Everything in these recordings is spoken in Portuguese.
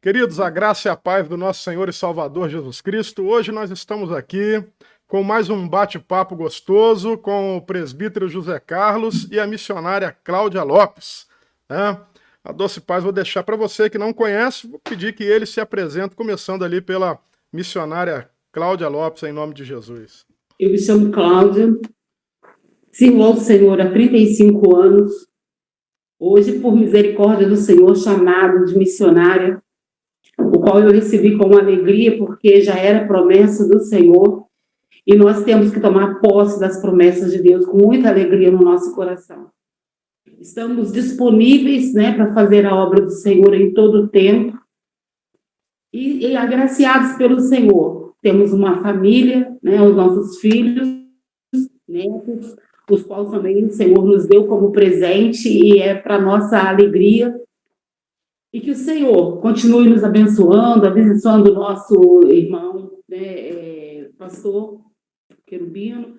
Queridos, a graça e a paz do nosso Senhor e Salvador Jesus Cristo. Hoje nós estamos aqui com mais um bate-papo gostoso com o presbítero José Carlos e a missionária Cláudia Lopes, né? A Doce Paz vou deixar para você que não conhece, vou pedir que ele se apresente, começando ali pela missionária Cláudia Lopes, em nome de Jesus. Eu me chamo Cláudia, sirvo ao Senhor há 35 anos, hoje, por misericórdia do Senhor, chamado de missionária, o qual eu recebi com alegria, porque já era promessa do Senhor, e nós temos que tomar posse das promessas de Deus com muita alegria no nosso coração. Estamos disponíveis, para fazer a obra do Senhor em todo o tempo, e agraciados pelo Senhor. Temos uma família, os nossos filhos, netos, os quais também o Senhor nos deu como presente e é para nossa alegria. E que o Senhor continue nos abençoando o nosso irmão, pastor Querubino,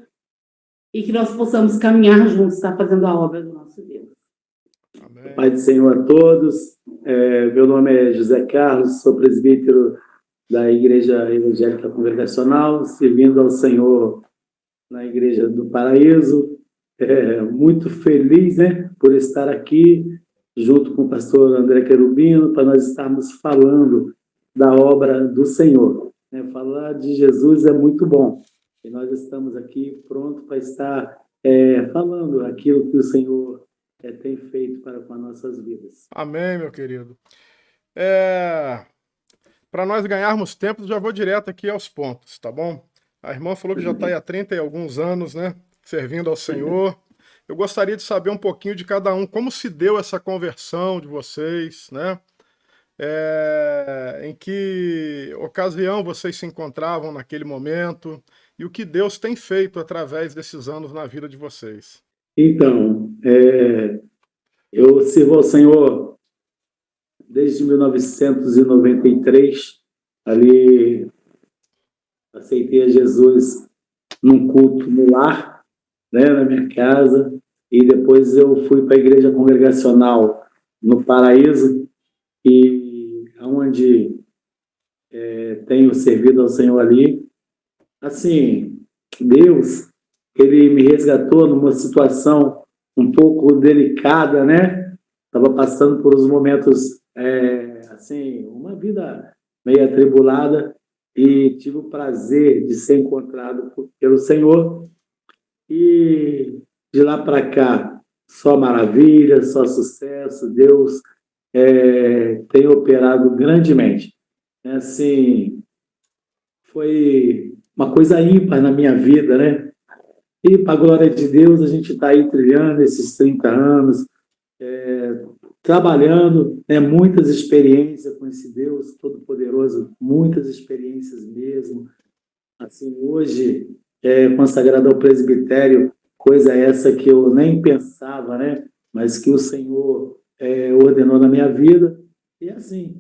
e que nós possamos caminhar juntos, estar fazendo a obra do nosso Deus. Amém. Pai do Senhor a todos. Meu nome é José Carlos, sou presbítero da Igreja Evangélica Congregacional, servindo ao Senhor na Igreja do Paraíso. Muito feliz, por estar aqui junto com o pastor André Querubino, para nós estarmos falando da obra do Senhor. Falar de Jesus é muito bom. E nós estamos aqui prontos para estar falando aquilo que o Senhor tem feito para com as nossas vidas. Amém, meu querido. Para nós ganharmos tempo, já vou direto aqui aos pontos, tá bom? A irmã falou que já está aí há 30 e alguns anos, servindo ao Senhor. Eu gostaria de saber um pouquinho de cada um, como se deu essa conversão de vocês, em que ocasião vocês se encontravam naquele momento e o que Deus tem feito através desses anos na vida de vocês. Então, eu sirvo ao Senhor desde 1993, ali aceitei a Jesus num culto no lar, na minha casa, e depois eu fui para a Igreja Congregacional no Paraíso, e onde tenho servido ao Senhor ali. Assim, Deus, Ele me resgatou numa situação um pouco delicada, Estava passando por uns momentos, uma vida meio atribulada, e tive o prazer de ser encontrado pelo Senhor. E de lá para cá, só maravilha, só sucesso. Deus tem operado grandemente. Assim, foi uma coisa ímpar na minha vida, E, para a glória de Deus, a gente está aí trilhando esses 30 anos, trabalhando, muitas experiências com esse Deus Todo-Poderoso, muitas experiências mesmo. Assim, hoje, consagrado ao presbitério, coisa essa que eu nem pensava, mas que o Senhor ordenou na minha vida. E assim,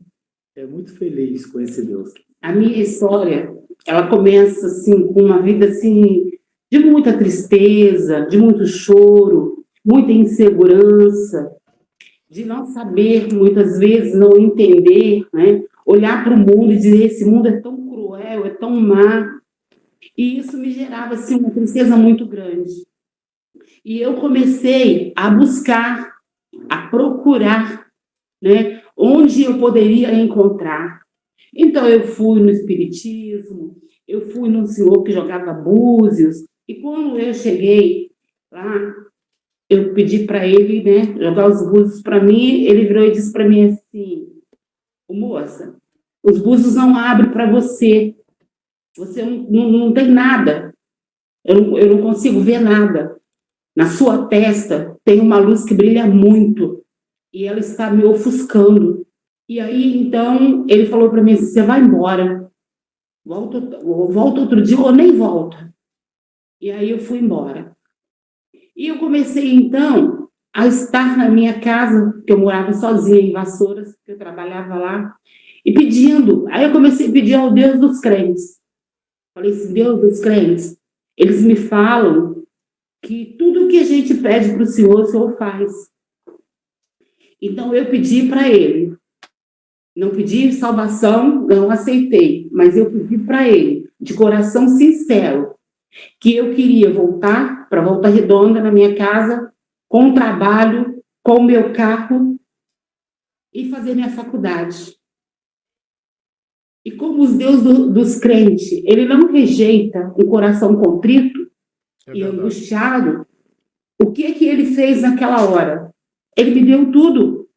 muito feliz com esse Deus. A minha história, ela começa assim, com uma vida assim, de muita tristeza, de muito choro, muita insegurança, de não saber, muitas vezes, não entender, olhar para o mundo e dizer, esse mundo é tão cruel, é tão má. E isso me gerava assim, uma tristeza muito grande. E eu comecei a buscar, a procurar, onde eu poderia encontrar. Então, eu fui no espiritismo, eu fui num senhor que jogava búzios, e quando eu cheguei lá, eu pedi para ele, jogar os búzios para mim, ele virou e disse para mim assim, moça, os búzios não abrem para você. Você não tem nada. Eu não consigo ver nada. Na sua testa tem uma luz que brilha muito. E ela está me ofuscando. E aí, então, ele falou para mim, você vai embora. Volta outro dia ou nem volta. E aí eu fui embora. E eu comecei, então, a estar na minha casa, que eu morava sozinha em Vassouras, que eu trabalhava lá, e pedindo. Aí eu comecei a pedir ao Deus dos crentes. Falei assim, Deus dos crentes, eles me falam que tudo que a gente pede para o Senhor faz. Então, eu pedi para ele, Não pedi salvação, não aceitei, mas eu pedi para ele, de coração sincero, que eu queria voltar para Volta Redonda, na minha casa, com trabalho, com o meu carro, e fazer minha faculdade. E como os Deus dos crentes, ele não rejeita um coração contrito e angustiado, o que ele fez naquela hora? Ele me deu tudo.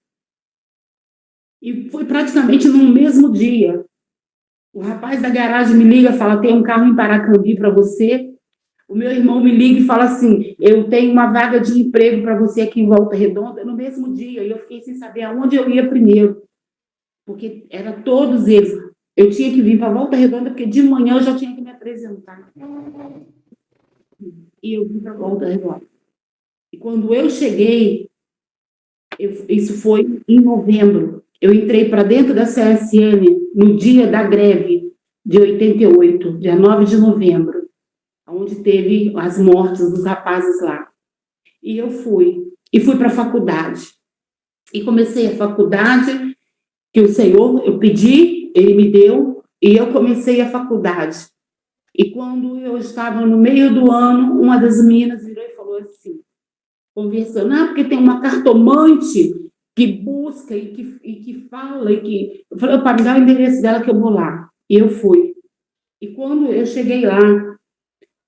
E foi praticamente no mesmo dia. O rapaz da garagem me liga e fala, tem um carro em Paracambi para você. O meu irmão me liga e fala assim, eu tenho uma vaga de emprego para você aqui em Volta Redonda, no mesmo dia. E eu fiquei sem saber aonde eu ia primeiro. Porque eram todos eles. Eu tinha que vir para Volta Redonda, porque de manhã eu já tinha que me apresentar. E eu vim para Volta Redonda. E quando eu cheguei, isso foi em novembro, eu entrei para dentro da CSN no dia da greve de 88, dia 9 de novembro, onde teve as mortes dos rapazes lá. E eu fui para a faculdade. E comecei a faculdade, que o Senhor, eu pedi, Ele me deu, e eu comecei a faculdade. E quando eu estava no meio do ano, uma das meninas virou e falou assim, conversando, porque tem uma cartomante que busca e que fala, e que... Eu falei, para me dar o endereço dela que eu vou lá. E eu fui. E quando eu cheguei lá,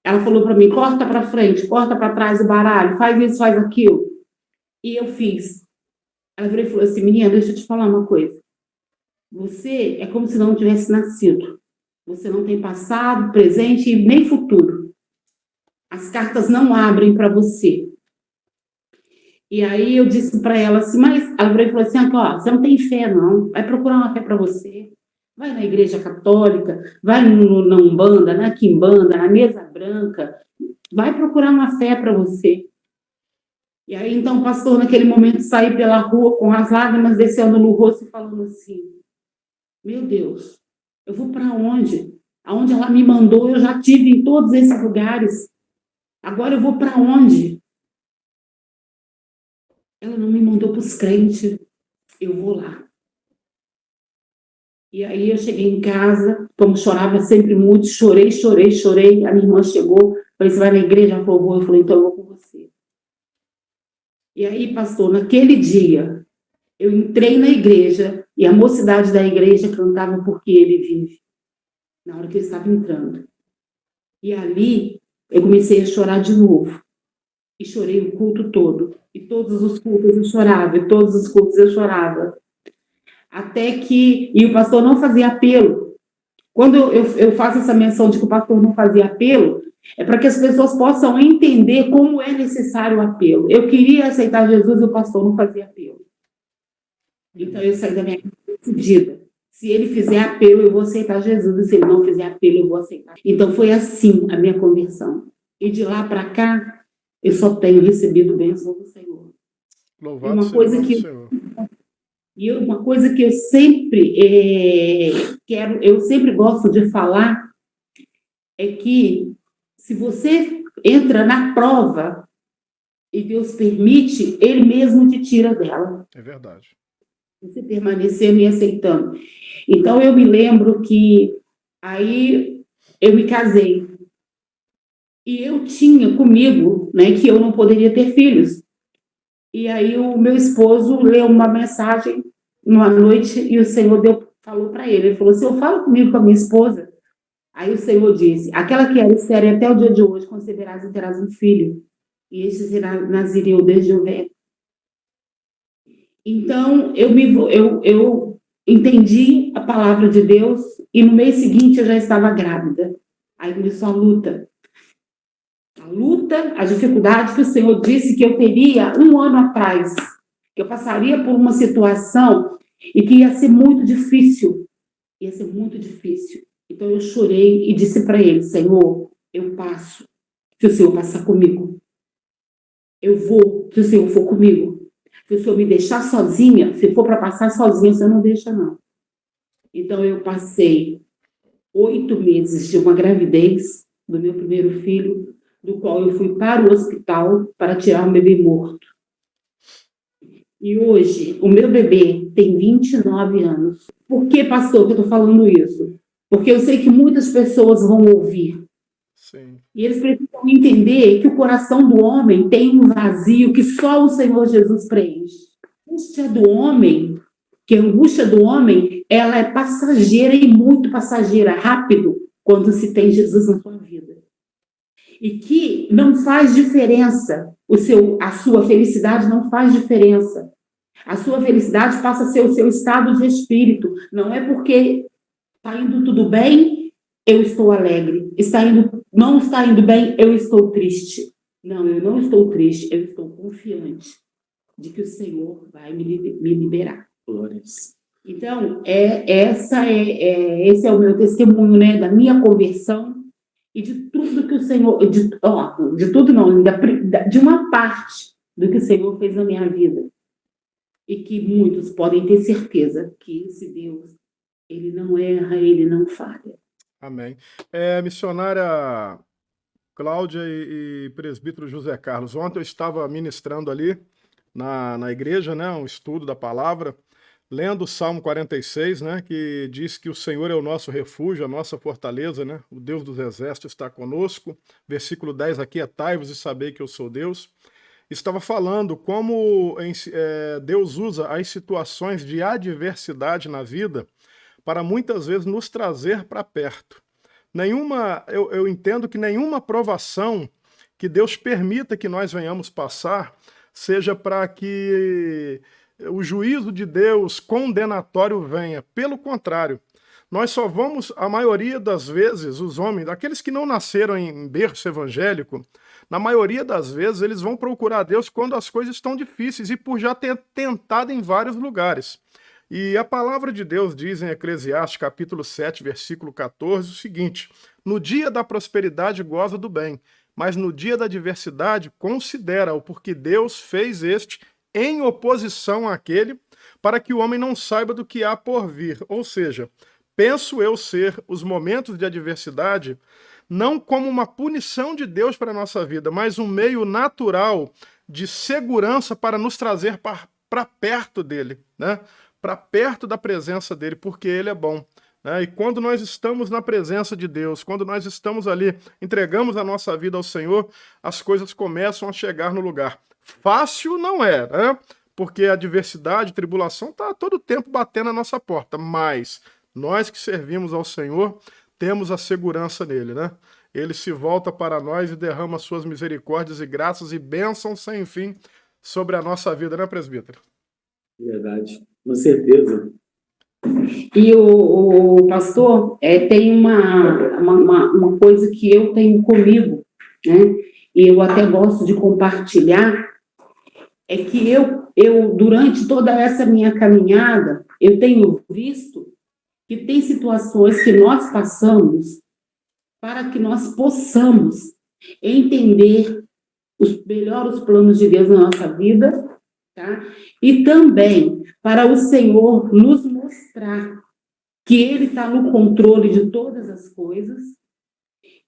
ela falou para mim, corta para frente, corta para trás o baralho, faz isso, faz aquilo. E eu fiz. Ela virou e falou assim, menina, deixa eu te falar uma coisa. Você é como se não tivesse nascido. Você não tem passado, presente e nem futuro. As cartas não abrem para você. E aí eu disse para ela assim, mas ela falou assim, ó, você não tem fé não, vai procurar uma fé para você, vai na igreja católica, vai na Umbanda, na Quimbanda, na Mesa Branca, vai procurar uma fé para você. E aí então o pastor naquele momento saiu pela rua com as lágrimas descendo no rosto e falando assim, meu Deus, eu vou para onde? Aonde ela me mandou, eu já tive em todos esses lugares, agora eu vou para onde? Ela não me mandou para os crentes, eu vou lá. E aí eu cheguei em casa, como chorava sempre muito, chorei. A minha irmã chegou, falei, você vai na igreja? Ela falou, vou. Eu falei, então eu vou com você. E aí, pastor, naquele dia, eu entrei na igreja e a mocidade da igreja cantava Porque Ele Vive, na hora que eu estava entrando. E ali, eu comecei a chorar de novo. E chorei o culto todo. E todos os cultos eu chorava, e todos os cultos eu chorava. Até que... E o pastor não fazia apelo. Quando eu faço essa menção de que o pastor não fazia apelo, é para que as pessoas possam entender como é necessário o apelo. Eu queria aceitar Jesus e o pastor não fazia apelo. Então eu saí da minha casa decidida. Se ele fizer apelo, eu vou aceitar Jesus. E se ele não fizer apelo, eu vou aceitar. Então foi assim a minha conversão. E de lá para cá, eu só tenho recebido bênção do Senhor. Louvado seja o nome do Senhor. E uma coisa que eu sempre eu sempre gosto de falar, é que se você entra na prova e Deus permite, Ele mesmo te tira dela. É verdade. Você permanecendo e aceitando. Então, eu me lembro que aí eu me casei. E eu tinha comigo, né, que eu não poderia ter filhos. E aí o meu esposo leu uma mensagem numa noite e o Senhor falou para ele. Ele falou assim, eu falo comigo com a minha esposa. Aí o Senhor disse, aquela que era estéril até o dia de hoje, conceberás e terás um filho. E este será nazireu desde o ventre. Então, eu entendi a palavra de Deus e no mês seguinte eu já estava grávida. Aí começou a luta. A dificuldade que o Senhor disse que eu teria 1 ano atrás. Que eu passaria por uma situação e que ia ser muito difícil. Ia ser muito difícil. Então eu chorei e disse para ele, Senhor, eu passo, se o Senhor passar comigo. Eu vou, se o Senhor for comigo. Se o Senhor me deixar sozinha, se for para passar sozinha, você não deixa, não. Então eu passei 8 meses de uma gravidez do meu primeiro filho, do qual eu fui para o hospital para tirar um bebê morto. E hoje, o meu bebê tem 29 anos. Por que, pastor, que eu estou falando isso? Porque eu sei que muitas pessoas vão ouvir. Sim. E eles precisam entender que o coração do homem tem um vazio que só o Senhor Jesus preenche. A angústia do homem, que a angústia do homem, ela é passageira e muito passageira, rápido, quando se tem Jesus na sua vida. E que não faz diferença, a sua felicidade não faz diferença. A sua felicidade passa a ser o seu estado de espírito. Não é porque está indo tudo bem, eu estou alegre. Não está indo bem, eu estou triste. Não, eu não estou triste, eu estou confiante de que o Senhor vai me liberar. Glórias. Então, esse é o meu testemunho, né, da minha conversão e de tudo que o Senhor, de tudo não, de uma parte do que o Senhor fez na minha vida. E que muitos podem ter certeza que esse Deus, ele não erra, ele não falha. Amém. Missionária Cláudia e presbítero José Carlos, ontem eu estava ministrando ali na igreja, né, um estudo da palavra, lendo o Salmo 46, né, que diz que o Senhor é o nosso refúgio, a nossa fortaleza, né, o Deus dos exércitos está conosco. Versículo 10, aquietai-vos e sabei que eu sou Deus. Estava falando como Deus usa as situações de adversidade na vida para muitas vezes nos trazer para perto. Eu entendo que nenhuma provação que Deus permita que nós venhamos passar seja para que o juízo de Deus condenatório venha. Pelo contrário, nós só vamos, a maioria das vezes, os homens, aqueles que não nasceram em berço evangélico, na maioria das vezes eles vão procurar Deus quando as coisas estão difíceis e por já ter tentado em vários lugares. E a palavra de Deus diz em Eclesiastes capítulo 7, versículo 14, o seguinte: no dia da prosperidade goza do bem, mas no dia da adversidade considera-o, porque Deus fez este em oposição àquele, para que o homem não saiba do que há por vir. Ou seja, penso eu ser os momentos de adversidade não como uma punição de Deus para a nossa vida, mas um meio natural de segurança para nos trazer para perto dele, né? Para perto da presença dele, porque ele é bom. Né? E quando nós estamos na presença de Deus, quando nós estamos ali, entregamos a nossa vida ao Senhor, as coisas começam a chegar no lugar. Fácil não é, né? Porque a adversidade, a tribulação está todo tempo batendo na nossa porta, mas nós que servimos ao Senhor, temos a segurança nele, né? Ele se volta para nós e derrama suas misericórdias e graças e bênçãos sem fim sobre a nossa vida, né, presbítero? Verdade, com certeza. E o pastor, tem uma coisa que eu tenho comigo, né? E eu até gosto de compartilhar, é que eu durante toda essa minha caminhada, eu tenho visto que tem situações que nós passamos para que nós possamos entender melhor os planos de Deus na nossa vida, tá? E também para o Senhor nos mostrar que Ele está no controle de todas as coisas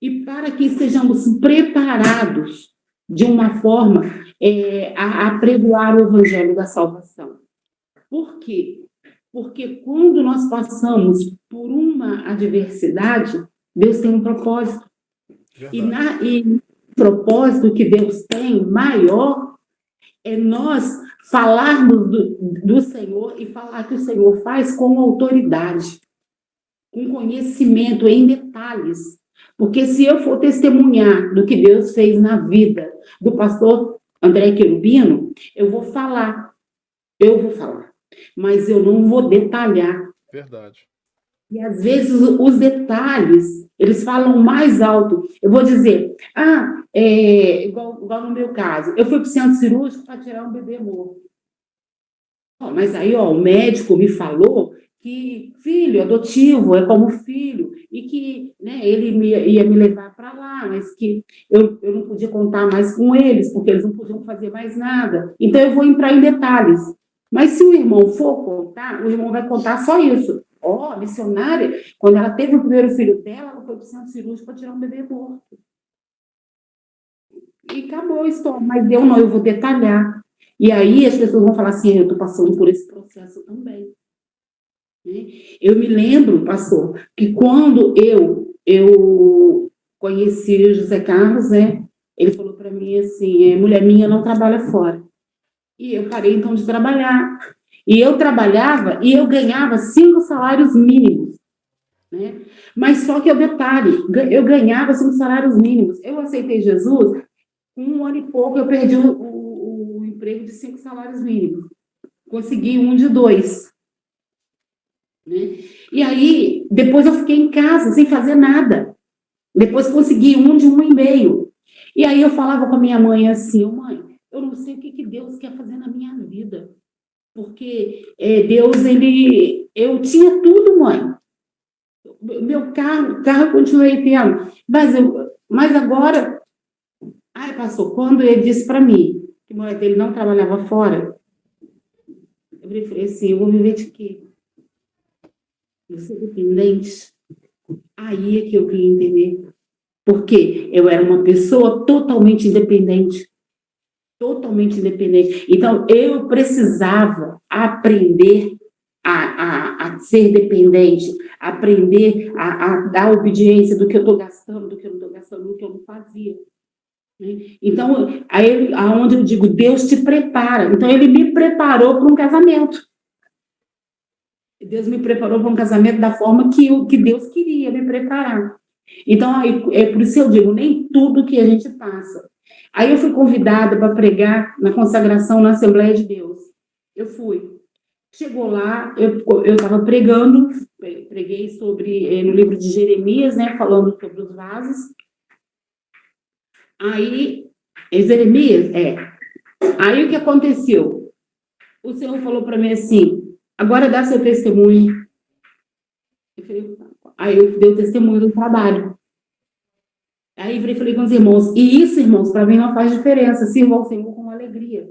e para que estejamos preparados de uma forma a pregoar o Evangelho da salvação. Por quê? Porque quando nós passamos por uma adversidade, Deus tem um propósito. E o propósito que Deus tem maior é nós falarmos do Senhor e falar que o Senhor faz com autoridade, com conhecimento em detalhes. Porque se eu for testemunhar do que Deus fez na vida do pastor André Querubino, eu vou falar, mas eu não vou detalhar. Verdade. E às vezes os detalhes, eles falam mais alto. Eu vou dizer, igual no meu caso, eu fui para o centro cirúrgico para tirar um bebê morto. Mas aí, o médico me falou que filho adotivo é como filho, e que, né, ele ia me levar para lá, mas que eu não podia contar mais com eles, porque eles não podiam fazer mais nada. Então, eu vou entrar em detalhes. Mas se o irmão for contar, o irmão vai contar só isso. A missionária, quando ela teve o primeiro filho dela, ela foi para o centro cirúrgico para tirar um bebê morto. E acabou a história. Mas eu não, eu vou detalhar. E aí as pessoas vão falar assim, eu estou passando por esse processo também. Né? Eu me lembro, pastor, que quando eu conheci o José Carlos, né, ele falou para mim assim, mulher minha não trabalha fora. E eu parei então de trabalhar. E eu trabalhava e eu ganhava 5 salários mínimos. Né? Mas só que o detalhe, eu ganhava 5 salários mínimos. Eu aceitei Jesus, com 1 ano e pouco eu perdi o emprego de 5 salários mínimos. Consegui um de 2. Né? E aí, depois eu fiquei em casa, sem fazer nada. Depois consegui um de 1,5. E aí eu falava com a minha mãe assim, mãe, eu não sei o que Deus quer fazer na minha vida. Porque Deus, eu tinha tudo, mãe. Meu carro eu continuei tendo. Mas agora, pastor, quando ele disse para mim que a mulher dele não trabalhava fora, eu falei assim, eu vou viver de quê? Eu sou dependente. Aí é que eu queria entender. Porque eu era uma pessoa totalmente independente. Totalmente independente. Então, eu precisava aprender a ser dependente, aprender a dar obediência do que eu estou gastando, do que eu não estou gastando, do que eu não fazia. Né? Então, aí, aonde eu digo, Deus te prepara. Então, ele me preparou para um casamento. Deus me preparou para um casamento da forma que Deus queria me preparar. Então, por isso eu digo, nem tudo que a gente passa. Aí eu fui convidada para pregar na consagração na Assembleia de Deus. Eu fui. Chegou lá, eu estava pregando, preguei no livro de Jeremias, né, falando sobre os vasos. Aí, Jeremias, Aí o que aconteceu? O Senhor falou para mim assim, agora dá seu testemunho. Aí eu dei o testemunho do trabalho. Aí eu falei com os irmãos, e isso, irmãos, para mim não faz diferença, sirva ao Senhor com alegria.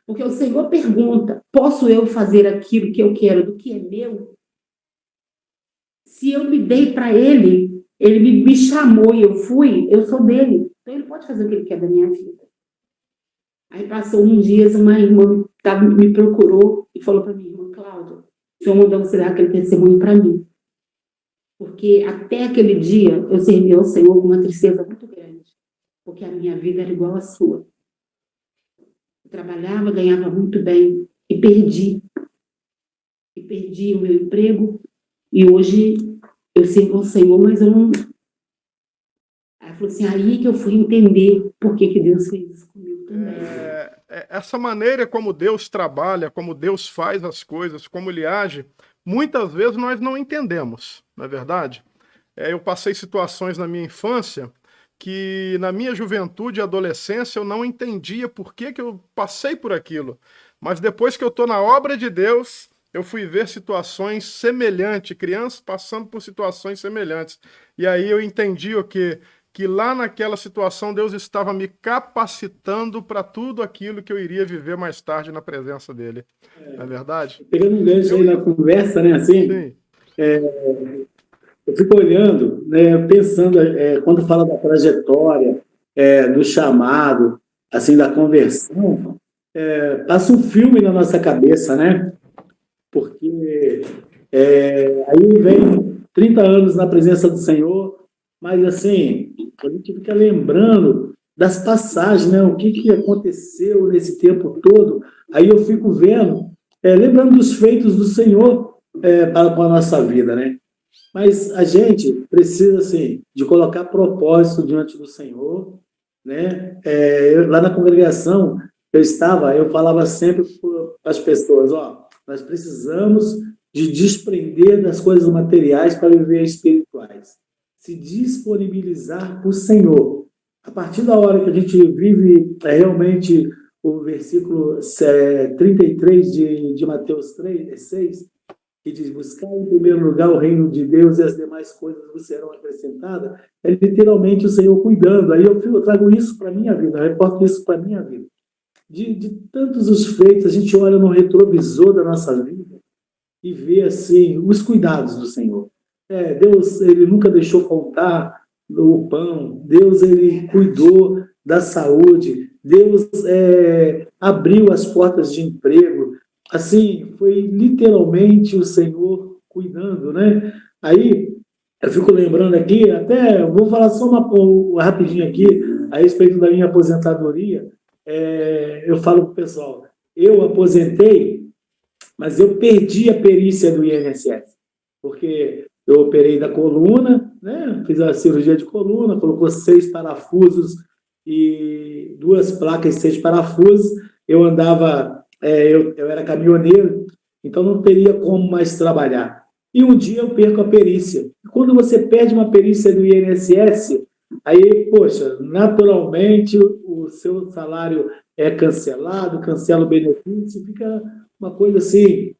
Porque o Senhor pergunta, posso eu fazer aquilo que eu quero do que é meu? Se eu me dei para Ele, Ele me chamou e eu fui, eu sou dele. Então Ele pode fazer o que Ele quer da minha vida. Aí passou um dia, uma irmã me procurou e falou para mim, irmã Cláudia, o Senhor mandou você dar aquele testemunho para mim. Porque até aquele dia eu servi ao Senhor com uma tristeza muito grande. Porque a minha vida era igual à sua. Eu trabalhava, ganhava muito bem e perdi. E perdi o meu emprego. E hoje eu sirvo ao Senhor, mas eu não... Aí falou assim, aí que eu fui entender por que Deus fez isso comigo também. Essa maneira como Deus trabalha, como Deus faz as coisas, como Ele age, muitas vezes nós não entendemos, não é verdade? Eu passei situações na minha infância que na minha juventude e adolescência eu não entendia por que eu passei por aquilo. Mas depois que eu estou na obra de Deus, eu fui ver situações semelhantes, crianças passando por situações semelhantes. E aí eu entendi o quê? Que lá naquela situação Deus estava me capacitando para tudo aquilo que eu iria viver mais tarde na presença dele. Não é verdade? Pegando um gancho aí na conversa, né, assim, Sim. Eu fico olhando, né, pensando, quando fala da trajetória, do chamado, assim, da conversão, passa um filme na nossa cabeça, né? Porque aí vem 30 anos na presença do Senhor, mas assim, a gente fica lembrando das passagens, né? O que aconteceu nesse tempo todo. Aí eu fico vendo, lembrando dos feitos do Senhor para com a nossa vida, né? Mas a gente precisa, assim, de colocar propósito diante do Senhor, né? Lá na congregação, eu falava sempre para as pessoas, nós precisamos de desprender das coisas materiais para viver espirituais. Se disponibilizar para o Senhor. A partir da hora que a gente vive realmente o versículo 33 de Mateus 6, que diz, buscar em primeiro lugar o reino de Deus e as demais coisas vos serão acrescentadas, é literalmente o Senhor cuidando. Aí eu trago isso para a minha vida, eu reporto isso para a minha vida. De tantos os feitos, a gente olha no retrovisor da nossa vida e vê, assim, os cuidados do Senhor. Deus, Ele nunca deixou faltar o pão. Deus, Ele cuidou da saúde. Deus abriu as portas de emprego. Assim, foi literalmente o Senhor cuidando, né? Aí, eu fico lembrando aqui, até vou falar só rapidinho aqui a respeito da minha aposentadoria. Eu falo para o pessoal, eu aposentei, mas eu perdi a perícia do INSS, porque eu operei da coluna, né? Fiz a cirurgia de coluna, colocou 6 parafusos e 2 placas e 6 parafusos. Eu andava, eu era caminhoneiro, então não teria como mais trabalhar. E um dia eu perco a perícia. Quando você perde uma perícia do INSS, aí, poxa, naturalmente o seu salário é cancelado, cancela o benefício, fica uma coisa assim,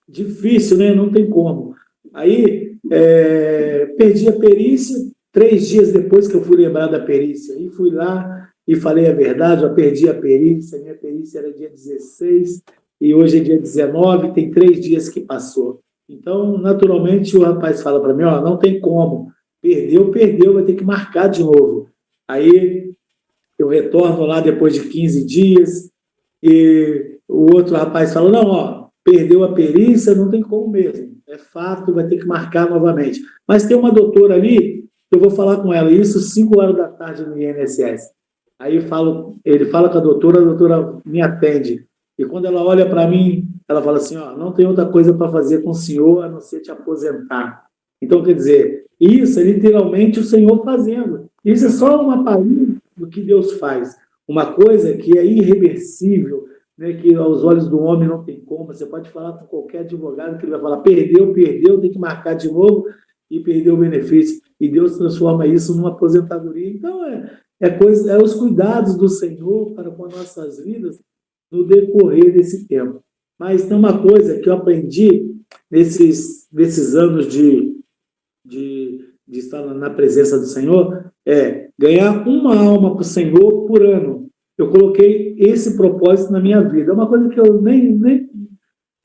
difícil, né? Não tem como. Aí, perdi a perícia, 3 dias depois que eu fui lembrar da perícia, e fui lá e falei a verdade, eu perdi a perícia, minha perícia era dia 16, e hoje é dia 19, tem 3 dias que passou. Então, naturalmente, o rapaz fala para mim, ó, não tem como, perdeu, vai ter que marcar de novo. Aí, eu retorno lá depois de 15 dias, e o outro rapaz fala, não, ó, perdeu a perícia, não tem como mesmo, é fato, vai ter que marcar novamente. Mas tem uma doutora ali, eu vou falar com ela, isso 5 horas da tarde no INSS. Aí ele fala com a doutora me atende. E quando ela olha para mim, ela fala assim, ó, não tem outra coisa para fazer com o senhor a não ser te aposentar. Então, quer dizer, isso é literalmente o Senhor fazendo. Isso é só uma palhinha do que Deus faz. Uma coisa que é irreversível, né, que aos olhos do homem não tem como. Você pode falar com qualquer advogado que ele vai falar, perdeu, tem que marcar de novo e perdeu o benefício. E Deus transforma isso numa aposentadoria. Então, é os cuidados do Senhor para com as nossas vidas no decorrer desse tempo. Mas tem uma coisa que eu aprendi nesses anos de estar na presença do Senhor, ganhar uma alma para o Senhor por ano. Eu coloquei esse propósito na minha vida. É uma coisa que eu nem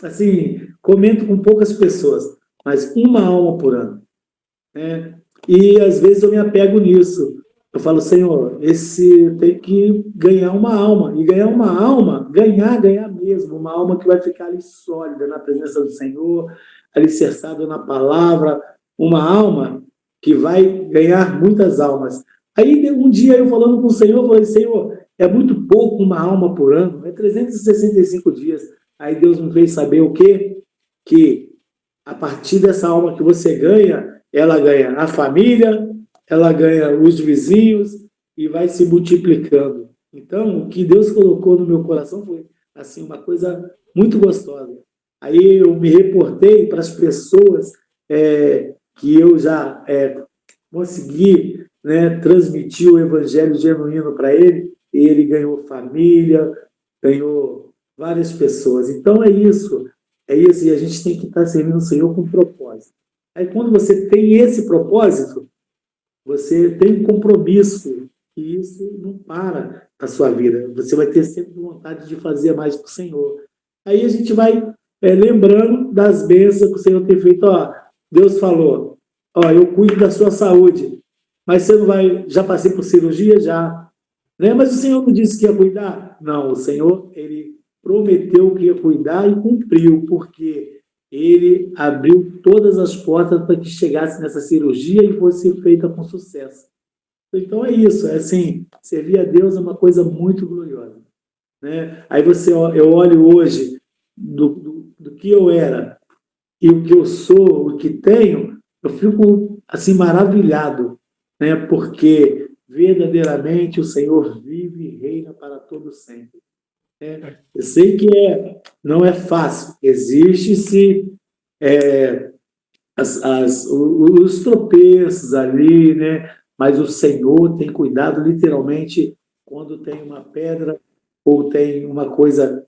assim, comento com poucas pessoas, mas uma alma por ano, né? E às vezes eu me apego nisso. Eu falo, Senhor, esse tem que ganhar uma alma. E ganhar uma alma, ganhar mesmo. Uma alma que vai ficar ali sólida na presença do Senhor, alicerçada na palavra. Uma alma que vai ganhar muitas almas. Aí um dia eu falando com o Senhor, eu falei, Senhor, é muito pouco uma alma por ano, é 365 dias. Aí Deus me fez saber o quê? Que a partir dessa alma que você ganha, ela ganha a família, ela ganha os vizinhos e vai se multiplicando. Então, o que Deus colocou no meu coração foi assim, uma coisa muito gostosa. Aí eu me reportei para as pessoas que eu já consegui, né, transmitir o evangelho genuíno para ele, e ele ganhou família, ganhou várias pessoas. Então é isso, e a gente tem que estar servindo o Senhor com propósito. Aí quando você tem esse propósito, você tem um compromisso, e isso não para a sua vida. Você vai ter sempre vontade de fazer mais para o Senhor. Aí a gente vai lembrando das bênçãos que o Senhor tem feito. Ó, Deus falou, ó, eu cuido da sua saúde, mas você não vai, já passei por cirurgia? Já. Né? Mas o Senhor não disse que ia cuidar? Não, o Senhor, ele prometeu que ia cuidar e cumpriu, porque ele abriu todas as portas para que chegasse nessa cirurgia e fosse feita com sucesso. Então é isso, assim, servir a Deus é uma coisa muito gloriosa. Né? Aí eu olho hoje do que eu era e o que eu sou, o que tenho, eu fico assim maravilhado, né? Porque verdadeiramente o Senhor vive e reina para todo sempre. Né? Eu sei que não é fácil, existe-se os tropeços ali, né? Mas o Senhor tem cuidado literalmente quando tem uma pedra ou tem uma coisa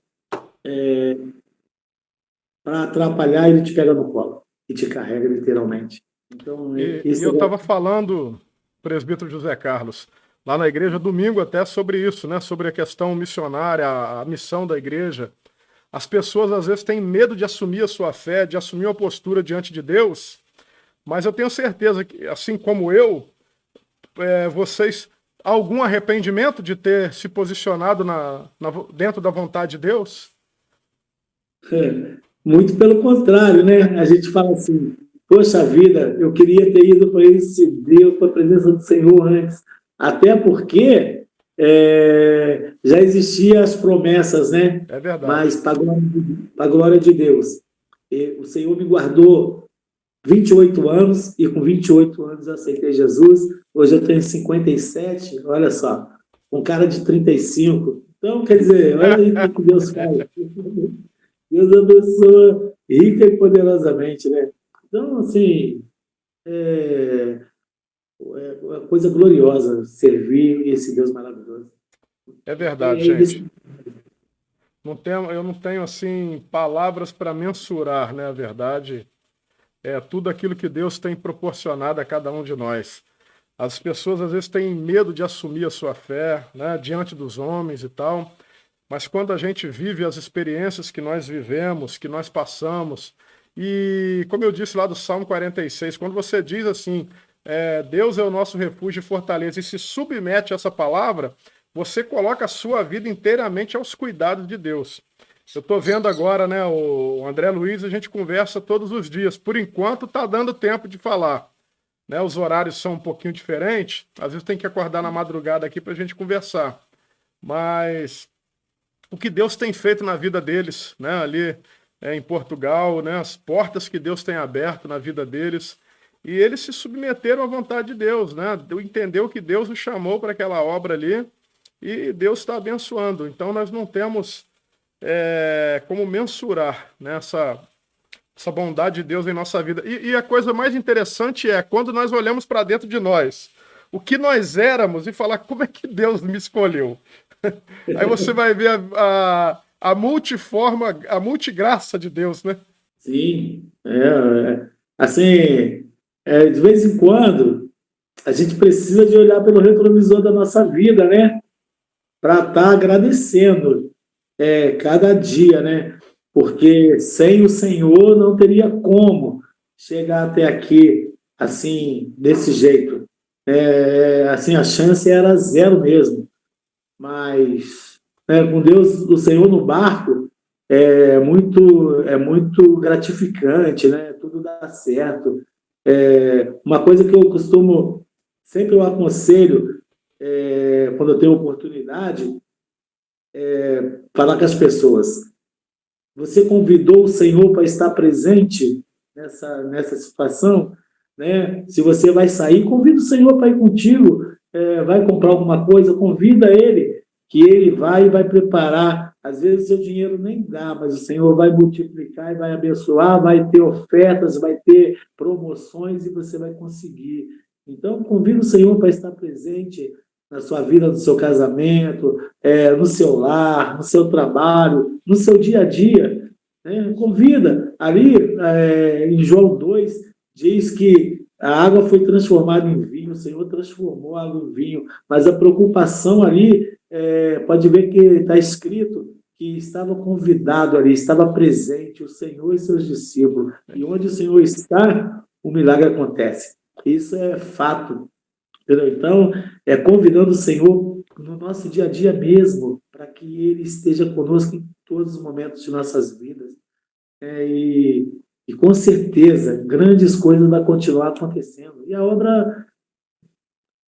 para atrapalhar, ele te pega no colo e te carrega literalmente. Então, eu estava falando, presbítero José Carlos, lá na igreja domingo até sobre isso, né? Sobre a questão missionária, a missão da igreja. As pessoas às vezes têm medo de assumir a sua fé, de assumir uma postura diante de Deus, mas eu tenho certeza que, assim como eu, vocês algum arrependimento de ter se posicionado dentro da vontade de Deus? Muito pelo contrário, né? A gente fala assim, poxa vida, eu queria ter ido para esse Deus, para a presença do Senhor antes. Até porque já existiam as promessas, né? É verdade. Mas para a glória de Deus. O Senhor me guardou 28 anos, e com 28 anos eu aceitei Jesus. Hoje eu tenho 57, olha só, um cara de 35. Então, quer dizer, olha aí o que Deus faz. Deus abençoa rica e poderosamente, né? Então, assim, é uma coisa gloriosa servir esse Deus maravilhoso. É verdade, gente. Eu não tenho, assim, palavras para mensurar, né, a verdade. É tudo aquilo que Deus tem proporcionado a cada um de nós. As pessoas, às vezes, têm medo de assumir a sua fé, né, diante dos homens e tal. Mas quando a gente vive as experiências que nós vivemos, que nós passamos, e como eu disse lá do Salmo 46, quando você diz assim, Deus é o nosso refúgio e fortaleza, e se submete a essa palavra, você coloca a sua vida inteiramente aos cuidados de Deus. Eu estou vendo agora, né, o André Luiz, a gente conversa todos os dias. Por enquanto está dando tempo de falar. Né, os horários são um pouquinho diferentes, às vezes tem que acordar na madrugada aqui para a gente conversar. Mas o que Deus tem feito na vida deles, né, ali em Portugal, né, as portas que Deus tem aberto na vida deles, e eles se submeteram à vontade de Deus, né, entendeu que Deus os chamou para aquela obra ali, e Deus está abençoando. Então nós não temos como mensurar, né, essa bondade de Deus em nossa vida. E a coisa mais interessante é quando nós olhamos para dentro de nós, o que nós éramos, e falar como é que Deus me escolheu. Aí você vai ver a multiforma, a multigraça de Deus, né? Sim, assim, de vez em quando, a gente precisa de olhar pelo retrovisor da nossa vida, né? Para estar agradecendo cada dia, né? Porque sem o Senhor não teria como chegar até aqui, assim, desse jeito. Assim, a chance era zero mesmo. Mas com Deus, o Senhor no barco, é muito gratificante, né? Tudo dá certo. Uma coisa que sempre eu aconselho, quando eu tenho oportunidade, falar com as pessoas. Você convidou o Senhor para estar presente nessa situação, né? Se você vai sair, convida o Senhor para ir contigo. Vai comprar alguma coisa, convida Ele, que Ele vai preparar. Às vezes o seu dinheiro nem dá, mas o Senhor vai multiplicar e vai abençoar, vai ter ofertas, vai ter promoções e você vai conseguir. Então, convida o Senhor para estar presente na sua vida, no seu casamento, no seu lar, no seu trabalho, no seu dia a dia. Né? Convida. Ali, em João 2, diz que a água foi transformada em vinho, o Senhor transformou a água em vinho, mas a preocupação ali, pode ver que está escrito que estava convidado ali, estava presente o Senhor e seus discípulos. E onde o Senhor está, o milagre acontece. Isso é fato. Entendeu? Então, convidando o Senhor no nosso dia a dia mesmo, para que Ele esteja conosco em todos os momentos de nossas vidas. E com certeza, grandes coisas vão continuar acontecendo. E a obra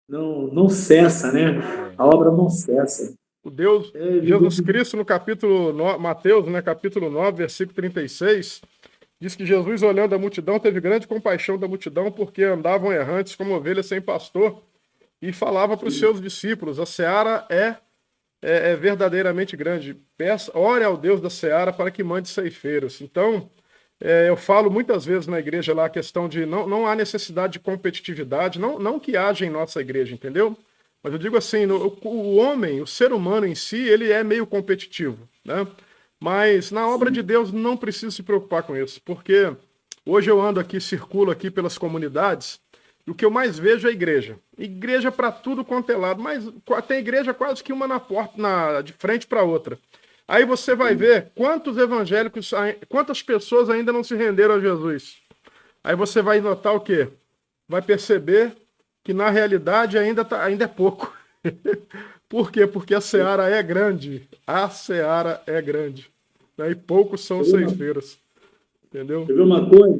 não cessa, né? A obra não cessa. O Deus, Jesus Cristo, no capítulo Mateus, né, capítulo 9, versículo 36, diz que Jesus, olhando a multidão, teve grande compaixão da multidão, porque andavam errantes como ovelhas sem pastor, e falava para os seus discípulos: a seara é verdadeiramente grande. Ore ao Deus da seara para que mande ceifeiros. Então, eu falo muitas vezes na igreja lá a questão de não há necessidade de competitividade, não que haja em nossa igreja, entendeu? Mas eu digo assim, o homem, o ser humano em si, ele é meio competitivo, né? Mas na obra de Deus não precisa se preocupar com isso, porque hoje eu ando aqui, circulo aqui pelas comunidades, e o que eu mais vejo é igreja. Igreja para tudo quanto é lado, mas tem igreja quase que uma na porta, de frente para outra. Aí você vai ver quantos evangélicos, quantas pessoas ainda não se renderam a Jesus. Aí você vai notar o quê? Vai perceber que na realidade ainda é pouco. Por quê? Porque a seara é grande. A seara é grande. Né? E poucos são os ceifeiros. Entendeu? Você viu uma coisa?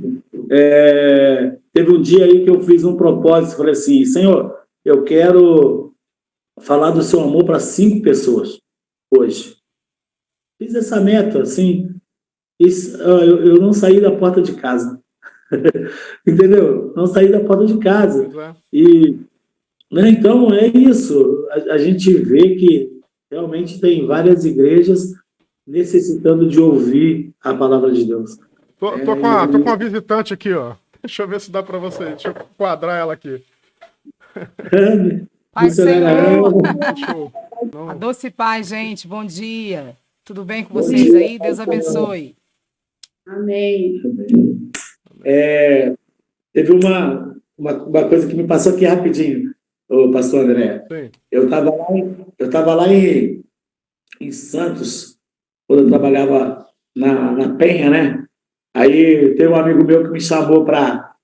Teve um dia aí que eu fiz um propósito, falei assim, Senhor, eu quero falar do seu amor para 5 pessoas hoje. Fiz essa meta, assim, eu não saí da porta de casa. Entendeu? Não saí da porta de casa. Pois é. E, né, então, é isso. A gente vê que realmente tem várias igrejas necessitando de ouvir a palavra de Deus. Tô com uma visitante aqui, ó. Deixa eu ver se dá para você. Deixa eu quadrar ela aqui. Pai Senhor, Show. Não, a doce paz, gente, bom dia. Tudo bem com vocês aí? Deus abençoe. Amém. Teve uma coisa que me passou aqui rapidinho, o pastor André. sim. Eu estava lá em Santos, quando eu trabalhava na Penha, né? Aí tem um amigo meu que me chamou para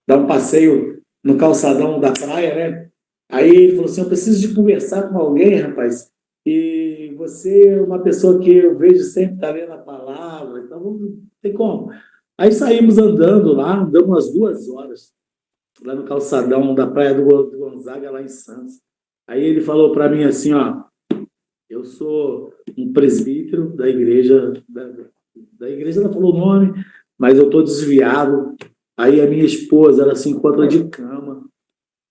dar um passeio no calçadão da praia, né? Aí ele falou assim, eu preciso de conversar com alguém, rapaz, e você é uma pessoa que eu vejo sempre tá lendo a palavra, então não tem como. Aí saímos andando lá, andamos umas 2 horas, lá no calçadão da praia do Gonzaga, lá em Santos. Aí ele falou para mim assim, ó, eu sou um presbítero da igreja, da igreja ela falou o nome, mas eu estou desviado. Aí a minha esposa, ela se encontra de cama,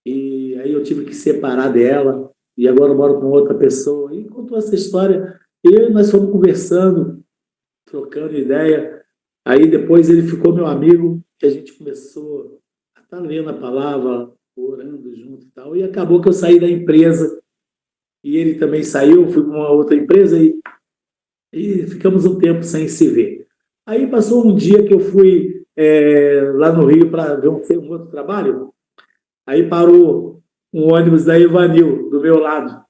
e aí eu tive que separar dela, e agora eu moro com outra pessoa. E contou essa história, e nós fomos conversando, trocando ideia. Aí depois ele ficou meu amigo, e a gente começou a estar lendo a palavra, orando junto e tal, e acabou que eu saí da empresa, e ele também saiu, fui para uma outra empresa, e ficamos um tempo sem se ver. Aí passou um dia que eu fui lá no Rio para ver um outro trabalho, aí parou um ônibus da Ivanil, do meu lado.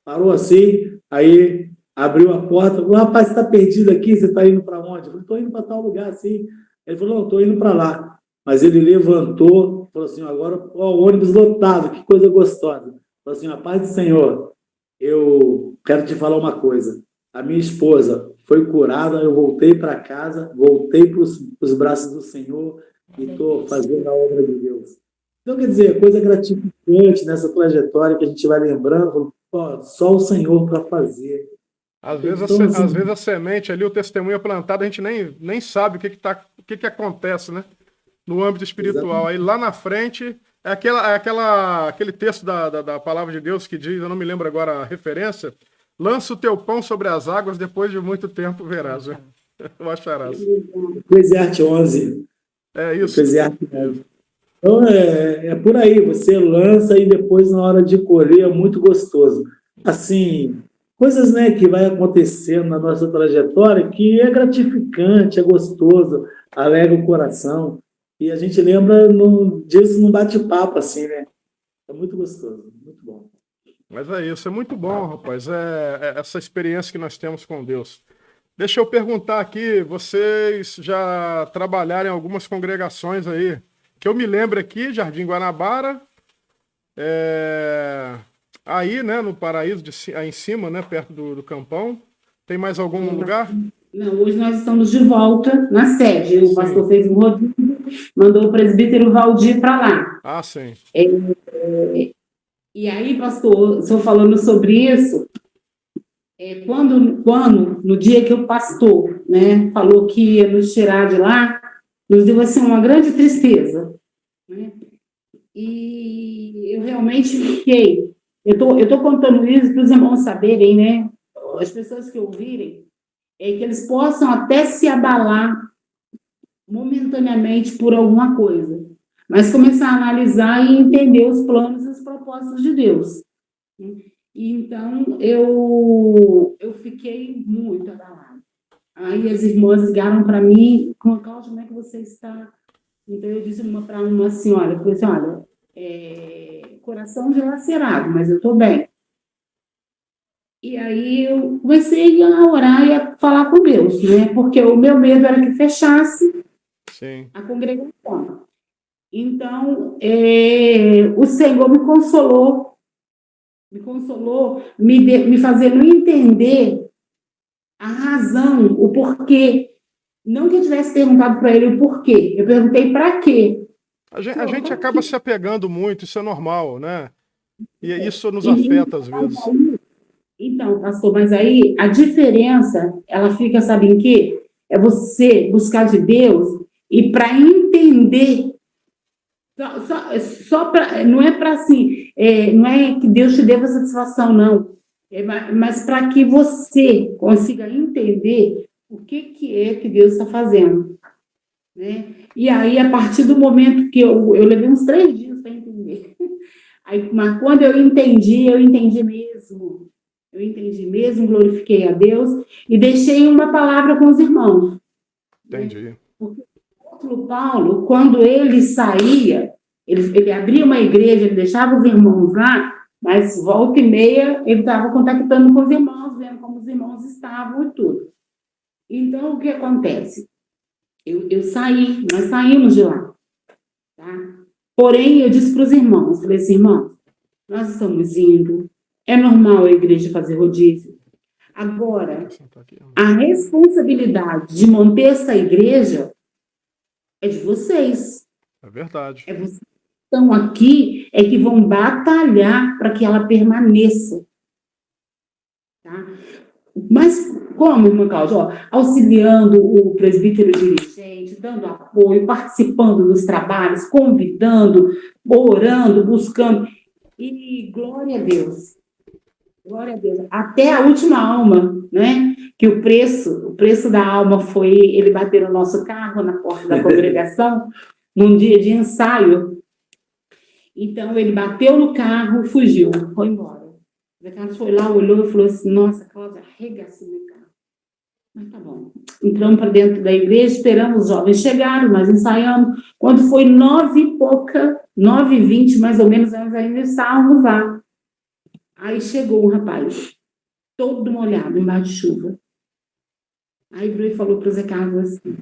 Parou assim, aí abriu a porta, o rapaz, você está perdido aqui, você está indo para onde? Eu falei, estou indo para tal lugar, assim. Ele falou, não, estou indo para lá. Mas ele levantou, falou assim, agora, ó, o ônibus lotado, que coisa gostosa. Falou assim, a paz do Senhor, eu quero te falar uma coisa. A minha esposa foi curada, eu voltei para casa, voltei para os braços do Senhor e estou fazendo a obra de Deus. Então, quer dizer, coisa gratificante nessa trajetória que a gente vai lembrando, ó, só o Senhor para fazer. Às vezes, Então, assim, às vezes a semente ali, o testemunho é plantado, a gente nem sabe o que acontece, né? No âmbito espiritual. Aí lá na frente é aquele texto da palavra de Deus que diz, eu não me lembro agora a referência, lança o teu pão sobre as águas, depois de muito tempo verás. Né? O acharás. Eclesiastes 11. É isso. Eclesiastes 11. Então, é por aí, você lança e depois, na hora de colher, é muito gostoso. Assim, coisas, né, que vai acontecendo na nossa trajetória que é gratificante, é gostoso, alegra o coração. E a gente lembra disso num bate-papo, assim, né? É muito gostoso, muito bom. Mas é isso, é muito bom, rapaz. É essa experiência que nós temos com Deus. Deixa eu perguntar aqui, vocês já trabalharam em algumas congregações aí? Que eu me lembro aqui, Jardim Guanabara, aí, né, no Paraíso, aí em cima, né, perto do Campão. Tem mais algum lugar? Não, hoje nós estamos de volta na sede. O Sim. pastor fez um rodízio, mandou o presbítero Valdir para lá. Ah, sim. E aí, pastor, o senhor falando sobre isso, quando no dia que o pastor, né, falou que ia nos tirar de lá, nos deu assim, uma grande tristeza. Né? E eu realmente fiquei. Eu tô contando isso para os irmãos saberem, né? As pessoas que ouvirem, que eles possam até se abalar momentaneamente por alguma coisa, mas começar a analisar e entender os planos e os propósitos de Deus. E então, eu fiquei muito abalada. Aí as irmãs ligaram para mim, Cláudia, como é que você está? Então, eu disse para uma senhora, eu falei assim, olha, coração dilacerado, mas eu estou bem. E aí eu comecei a orar e a falar com Deus, né? Porque o meu medo era que fechasse Sim. a congregação. Então, o Senhor me consolou me consolou, me fazendo entender a razão, o porquê. Não que eu tivesse perguntado para ele o porquê, eu perguntei para quê. A gente acaba se apegando muito, isso é normal, né? E isso nos E- afeta às vezes. Então, pastor, mas aí a diferença, ela fica, sabe em quê? É você buscar de Deus e para entender, não é para assim, não é que Deus te deva satisfação, não. Mas para que você consiga entender o que é que Deus está fazendo, né? E aí, a partir do momento que eu levei uns 3 dias para entender. Aí, mas quando eu entendi mesmo. Eu entendi mesmo, glorifiquei a Deus e deixei uma palavra com os irmãos. Entendi. Porque o apóstolo Paulo, quando ele saía, ele abria uma igreja, ele deixava os irmãos lá, mas volta e meia ele estava contactando com os irmãos, vendo como os irmãos estavam e tudo. Então, o que acontece? Eu saí, nós saímos de lá. Tá? Porém, eu disse para os irmãos, falei assim, irmãos, nós estamos indo, é normal a igreja fazer rodízio. Agora, a responsabilidade de manter essa igreja é de vocês. É verdade. É vocês que estão aqui, é que vão batalhar para que ela permaneça. Tá? Mas como, irmã Cláudia? Auxiliando o presbítero dirigente, dando apoio, participando dos trabalhos, convidando, orando, buscando. E glória a Deus. Glória a Deus. Até a última alma, né? Que o preço da alma foi ele bater no nosso carro na porta da congregação, num dia de ensaio. Então, ele bateu no carro, fugiu, foi embora. O Zé Carlos foi lá, olhou e falou assim, nossa, Cláudia, arregaçou meu carro. Mas tá bom. Entramos para dentro da igreja, esperamos os jovens chegarem, nós ensaiamos. Quando foi 9h e 9h20, mais ou menos, nós ainda estávamos lá. Aí chegou um rapaz, todo molhado, embaixo de chuva. Aí virou e falou para o Zé Carlos assim,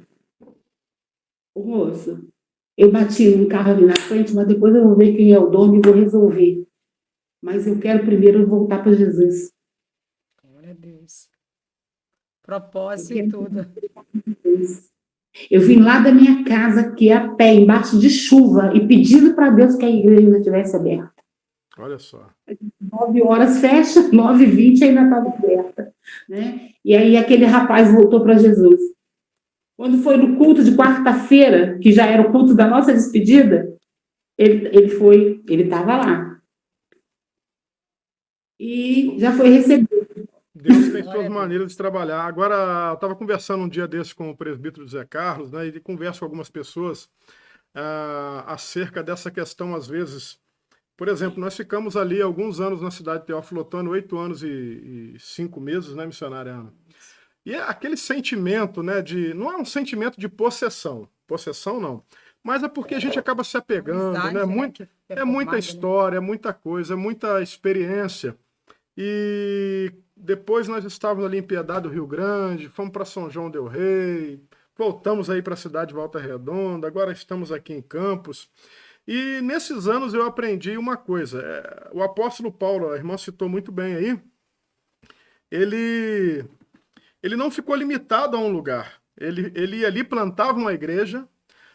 ô moço, eu bati num carro ali na frente, mas depois eu vou ver quem é o dono e vou resolver. Mas eu quero primeiro voltar para Jesus. Glória a Deus. Propósito e tudo. Eu vim lá da minha casa, aqui a pé, embaixo de chuva, e pedindo para Deus que a igreja ainda estivesse aberta. Olha só. 9h fecha, 9h20 ainda estava aberta. Né? E aí aquele rapaz voltou para Jesus. Quando foi no culto de quarta-feira, que já era o culto da nossa despedida, ele estava lá. E já foi recebido. Deus tem suas maneiras de trabalhar. Agora, eu estava conversando um dia desse com o presbítero José Carlos, né? E ele conversa com algumas pessoas acerca dessa questão, às vezes. Por exemplo, nós ficamos ali alguns anos na cidade de Teófilo Otoni, 8 anos e 5 meses, né, missionária Ana? E é aquele sentimento, né, não é um sentimento de possessão não, mas é porque a gente acaba se apegando, Amizade, né? Que É muita formada, história, é muita coisa, é muita experiência. E depois nós estávamos ali em Piedade do Rio Grande, fomos para São João del Rei, voltamos aí para a cidade de Volta Redonda, agora estamos aqui em Campos. E nesses anos eu aprendi uma coisa. O apóstolo Paulo, a irmã citou muito bem aí, ele não ficou limitado a um lugar. Ele ia ali, plantava uma igreja,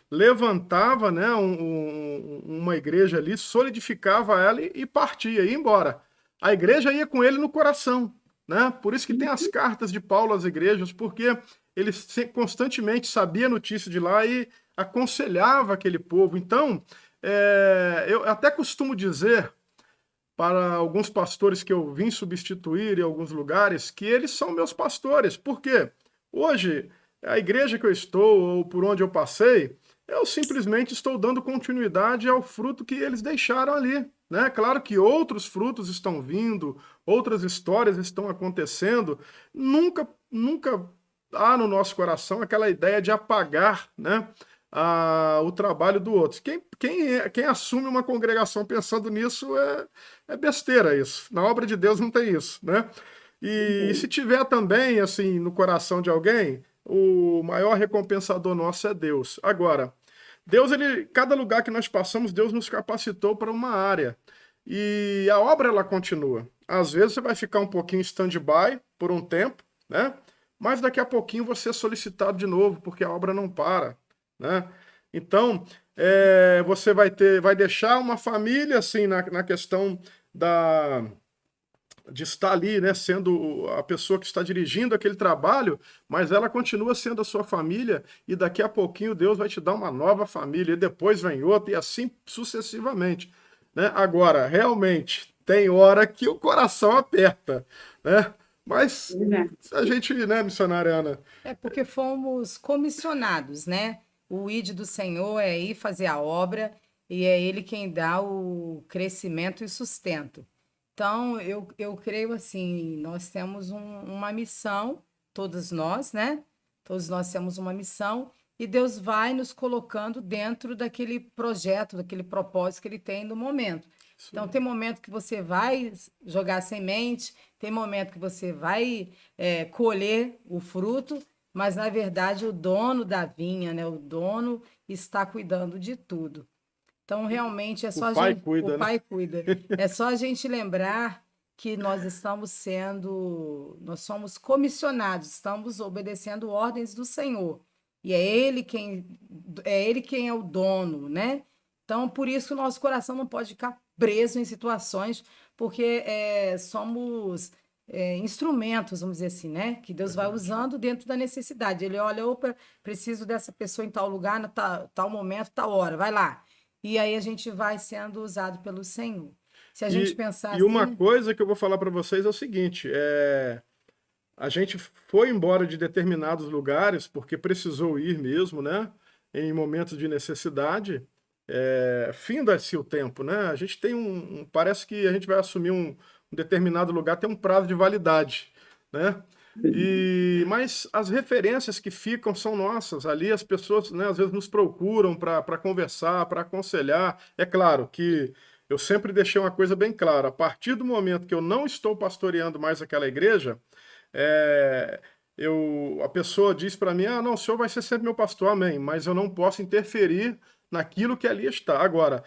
levantava, né, uma igreja ali, solidificava ela e partia, ia embora. A igreja ia com ele no coração, né? Por isso que tem as cartas de Paulo às igrejas, porque ele constantemente sabia a notícia de lá e aconselhava aquele povo. Então, eu até costumo dizer para alguns pastores que eu vim substituir em alguns lugares, que eles são meus pastores. Por quê? Hoje, a igreja que eu estou, ou por onde eu passei, eu simplesmente estou dando continuidade ao fruto que eles deixaram ali. Né? Claro que outros frutos estão vindo, outras histórias estão acontecendo. Nunca há no nosso coração aquela ideia de apagar, né, o trabalho do outro. Quem assume uma congregação pensando nisso é besteira isso. Na obra de Deus não tem isso, né? E se tiver também, assim, no coração de alguém, o maior recompensador nosso é Deus. Agora, Deus, cada lugar que nós passamos, Deus nos capacitou para uma área. e a obra ela continua. Às vezes você vai ficar um pouquinho em stand-by por um tempo, né? Mas daqui a pouquinho você é solicitado de novo, porque a obra não para, né? Então, você vai deixar uma família, assim, na questão de estar ali, né, sendo a pessoa que está dirigindo aquele trabalho, mas ela continua sendo a sua família, e daqui a pouquinho Deus vai te dar uma nova família, e depois vem outra, e assim sucessivamente, né? Agora, realmente, tem hora que o coração aperta, né? Mas Verdade. a gente, né, missionária Ana? É porque fomos comissionados, né? O ID do Senhor é ir fazer a obra e é Ele quem dá o crescimento e sustento. Então, eu creio assim, nós temos uma missão, todos nós, né? Todos nós temos uma missão e Deus vai nos colocando dentro daquele projeto, daquele propósito que Ele tem no momento. Então, tem momento que você vai jogar semente, tem momento que você vai colher o fruto, mas na verdade o dono da vinha, né? O dono está cuidando de tudo. Então, realmente é só O pai o cuida, né? pai cuida. É só a gente lembrar que nós somos comissionados, estamos obedecendo ordens do Senhor. E é ele quem é o dono, né? Então, por isso o nosso coração não pode ficar preso em situações, porque somos instrumentos, vamos dizer assim, né? Que Deus vai usando dentro da necessidade. Ele olha, opa, preciso dessa pessoa em tal lugar, no tal momento, tal hora, vai lá. E aí a gente vai sendo usado pelo Senhor. Se a gente pensar E uma assim, coisa que eu vou falar para vocês é o seguinte: a gente foi embora de determinados lugares porque precisou ir mesmo, né? Em momentos de necessidade. Finda-se o tempo, né? A gente tem parece que a gente vai assumir um determinado lugar, tem um prazo de validade, né? Mas as referências que ficam são nossas. Ali as pessoas, né, às vezes nos procuram para conversar, para aconselhar. É claro que eu sempre deixei uma coisa bem clara: a partir do momento que eu não estou pastoreando mais aquela igreja, é, a pessoa diz para mim: ah, não, o senhor vai ser sempre meu pastor, amém, mas eu não posso interferir naquilo que ali está. Agora,